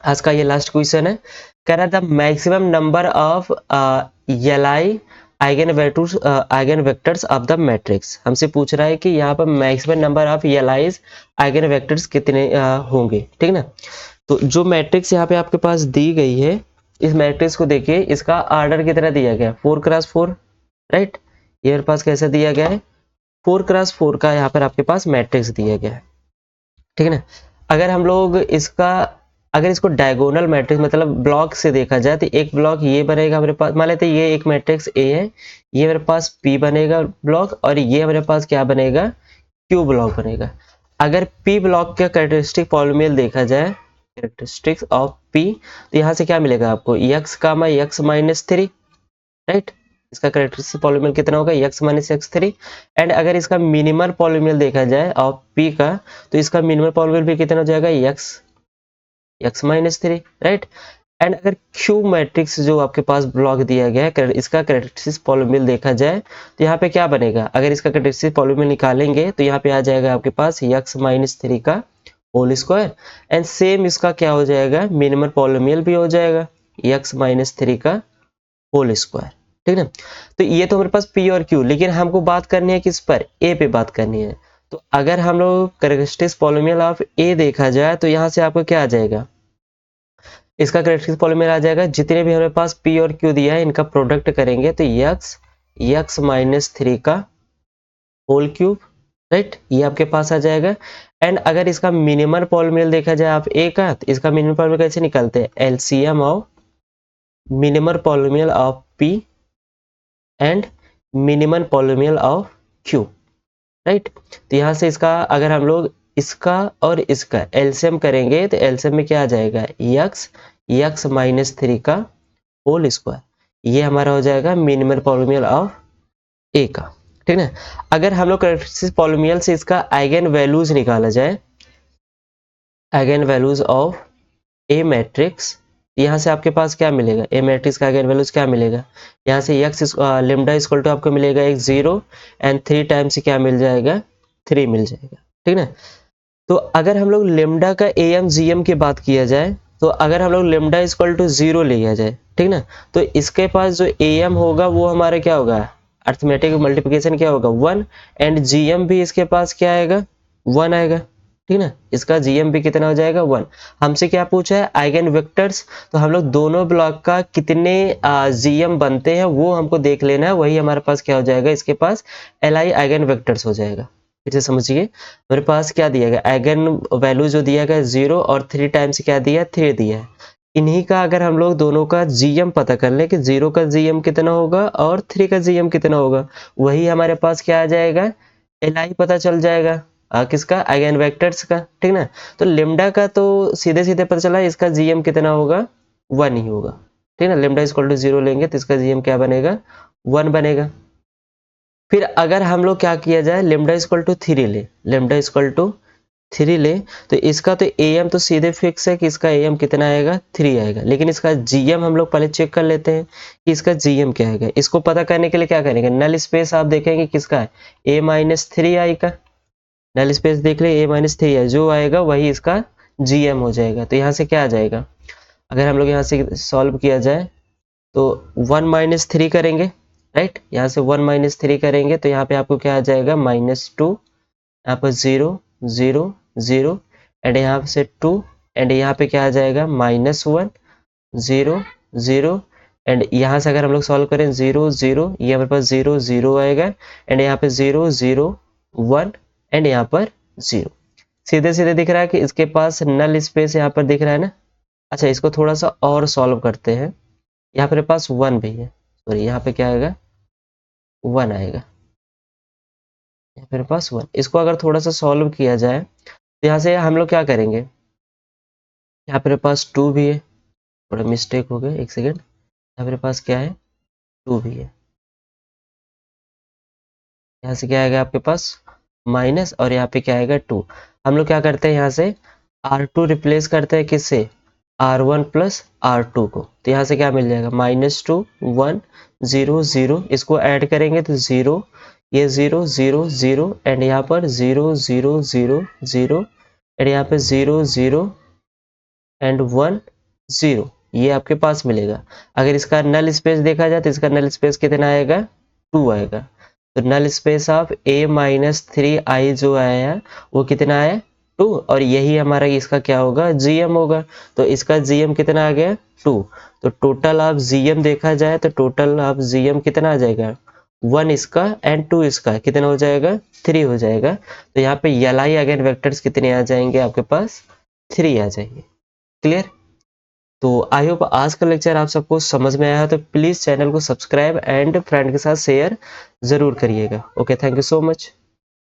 आज का ये लास्ट क्वेश्चन है। कह रहा था maximum number of Li eigen vectors of the matrix. हमसे पूछ रहा है कि यहाँ पर maximum number of Li's eigen vectors कितने होंगे, ठीक ना। तो जो मैट्रिक्स यहाँ पे आपके पास दी गई है, इस मैट्रिक्स को देखिए, इसका ऑर्डर कितना दिया गया है, 4x4, राइट। ये मेरे पास कैसे दिया गया है, 4x4 का यहाँ पर आपके पास मैट्रिक्स दिया गया है, ठीक है ना। अगर हम लोग इसका, अगर इसको डायगोनल मैट्रिक्स मतलब ब्लॉक से देखा जाए, तो एक ब्लॉक ये बनेगा हमारे पास, मान लेते हैं ये एक मैट्रिक्स ए है, ये मेरे पास पी बनेगा ब्लॉक, और ये हमारे पास क्या बनेगा, क्यू ब्लॉक बनेगा। अगर पी ब्लॉक का कैरेक्टरिस्टिक पॉलिनोमियल देखा जाए, कैरेक्टरिस्टिक्स ऑफ पी, तो यहाँ से क्या मिलेगा आपको, x, राइट। इसका कैरेक्टरिस्टिक पॉलिनोमियल कितना होगा, x-3। एंड अगर इसका मिनिमल पॉलिनोमियल देखा जाए ऑफ p का, तो इसका मिनिमल पॉलिनोमियल भी कितना हो जाएगा, x-3, राइट। एंड अगर Q मैट्रिक्स जो आपके पास ब्लॉक दिया गया है, इसका कैरेक्टरिस्टिक पॉलिनोमियल देखा जाए, तो यहाँ पे क्या बनेगा, अगर इसका कैरेक्टरिस्टिक पॉलिनोमियल निकालेंगे तो यहाँ पे आ जाएगा आपके पास x-3 का होल स्क्वायर, एंड सेम इसका क्या हो जाएगा, मिनिमल पॉलिनोमियल भी हो जाएगा x-3 का होल स्क्वायर, ठीक है। तो ये तो हमारे पास P और Q, लेकिन हमको बात करनी है किस पर, A पे बात करनी है। तो अगर हम लोग कैरेक्टरिस्टिक पॉलिनोमियल ऑफ A देखा जाए, तो यहाँ से आपको क्या आ जाएगा, इसका कैरेक्टरिस्टिक पॉलिनोमियल आ जाएगा, जितने भी हमारे पास P और Q दिया है इनका प्रोडक्ट करेंगे तो x-3 का होल क्यूब, राइट, ये आपके पास आ जाएगा। एंड अगर इसका मिनिमल पॉलिनोमियल देखा जाए आप A का, तो इसका मिनिमल पॉलिनोमियल कैसे निकलते हैं, LCM of minimal polynomial of P and minimal polynomial of Q, right. तो यहाँ से इसका अगर हम लोग इसका और इसका एलसीएम करेंगे, तो एलसीएम में क्या आ जाएगा, x-3 का होल स्क्वायर, ये हमारा हो जाएगा मिनिमल पॉलिनोमियल ऑफ ए का, ठीक है। अगर हम लोग कैरेक्टरिस्टिक पॉलिनोमियल से इसका आइगन वैल्यूज निकाला जाए, eigen values of A matrix, यहाँ से आपके पास क्या मिलेगा, ए मैट्रिक्स का आइगन वैल्यूज क्या मिलेगा, यहाँ से लेमडा इक्वल टू आपको मिलेगा 0 एंड 3 टाइम्स क्या मिल जाएगा, 3 मिल जाएगा, ठीक है। तो अगर हम लोग लेमडा का एम जीएम की बात किया जाए, तो अगर हम लोग लेमडा इक्वल टू 0 लिया जाए, ठीक ना, तो इसके पास जो एम होगा वो हमारा क्या होगा, अर्थमेटिक मल्टीप्लिकेशन क्या होगा, 1, एंड जीएम भी इसके पास क्या आएगा, 1 आएगा, ठीक ना। इसका जीएम भी कितना हो जाएगा, 1। हमसे क्या पूछा है, आइगन वेक्टर्स, तो हम लोग दोनों ब्लॉक का कितने जीएम बनते हैं वो हमको देख लेना है, वही हमारे पास क्या हो जाएगा, इसके पास एल आइगन वेक्टर्स हो जाएगा। फिर से समझिए, मेरे पास क्या दिया गया, आइगन वैल्यू जो दिया गया 0 और 3 टाइम्स क्या दिया, 3 दिया है। इन्हीं का अगर हम लोग दोनों का जीएम पता कर ले कि 0 का जीएम कितना होगा और 3 का जीएम कितना होगा, वही हमारे पास क्या आ जाएगा, एल पता चल जाएगा, किसका, आइगन वेक्टर्स का, ठीक ना। तो लेमडा का तो सीधे सीधे पता चला, इसका जीएम कितना होगा, 1 ही होगा, ठीक ना। लेमडा इक्वल टू 0 लेंगे तो इसका जीएम क्या बनेगा, 1 बनेगा। फिर अगर हम लोग क्या किया जाए, लेमडा इक्वल टू 3 ले, लेमडा इक्वल टू 3 ले, तो इसका तो एम तो सीधे फिक्स है कि इसका एम कितना आएगा, 3 आएगा, लेकिन इसका जीएम हम लोग पहले चेक कर लेते हैं कि इसका जीएम क्या आएगा। इसको पता करने के लिए क्या करेंगे, नल स्पेस आप देखेंगे किसका है, a-3 आई का, नल स्पेस देख ले, a-3 है, जो आएगा वही इसका जीएम हो जाएगा। तो यहाँ से क्या आ जाएगा, अगर हम लोग यहाँ से सॉल्व किया जाए तो 1-3 करेंगे, राइट, यहाँ से 1-3 करेंगे तो यहाँ पे आपको क्या आ जाएगा, -2, यहाँ पर 0 0 0, एंड यहाँ से 2, एंड यहाँ पे क्या आ जाएगा, -1 0 0, एंड यहाँ से अगर हम लोग सॉल्व करें 0 0, ये हमारे पास 0 0 आएगा, एंड यहाँ पे 0 0 1, एंड यहाँ पर 0। सीधे सीधे दिख रहा है कि इसके पास नल स्पेस यहाँ पर दिख रहा है ना। अच्छा, इसको थोड़ा सा और सॉल्व करते हैं, यहाँ पर पास 1 भी है, सॉरी यहाँ पे क्या आएगा, 1 आएगा, यहाँ पे मेरे पास 1। इसको अगर थोड़ा सा सॉल्व किया जाए तो यहाँ से हम लोग क्या करेंगे, यहाँ पे मेरे पास 2 भी है, थोड़ा मिस्टेक हो गया, एक सेकेंड। यहाँ पे मेरे पास क्या है, 2 भी है। यहाँ से क्या आएगा आपके पास माइनस, और यहाँ पे क्या आएगा 2। हम लोग क्या करते हैं, यहाँ से R2 रिप्लेस करते हैं किससे, R1 प्लस R2 को। तो यहाँ से क्या मिल जाएगा, -2 1 0 0। इसको ऐड करेंगे तो 0, ये 0 0 0, एंड यहाँ पर 0 0 0 0, एंड यहाँ पे 0 0 एंड 1 0, ये आपके पास मिलेगा। अगर इसका नल स्पेस देखा जाए तो इसका नल स्पेस कितना आएगा, 2 आएगा। तो नल स्पेस ऑफ A-3I जो आया है वो कितना है, 2, और यही हमारा इसका क्या होगा, GM होगा। तो इसका GM कितना आ गया, 2। तो टोटल ऑफ GM देखा जाए तो टोटल ऑफ GM कितना आ जाएगा, 1 इसका एंड 2 इसका, कितना हो जाएगा, 3 हो जाएगा। तो यहाँ पे Li अगेन वेक्टर्स कितने आ जाएंगे आपके पास, 3 आ जाएंगे। क्लियर। तो आई होप आज का लेक्चर आप सबको समझ में आया है, तो प्लीज़ चैनल को सब्सक्राइब एंड फ्रेंड के साथ शेयर ज़रूर करिएगा। Okay, thank you so much.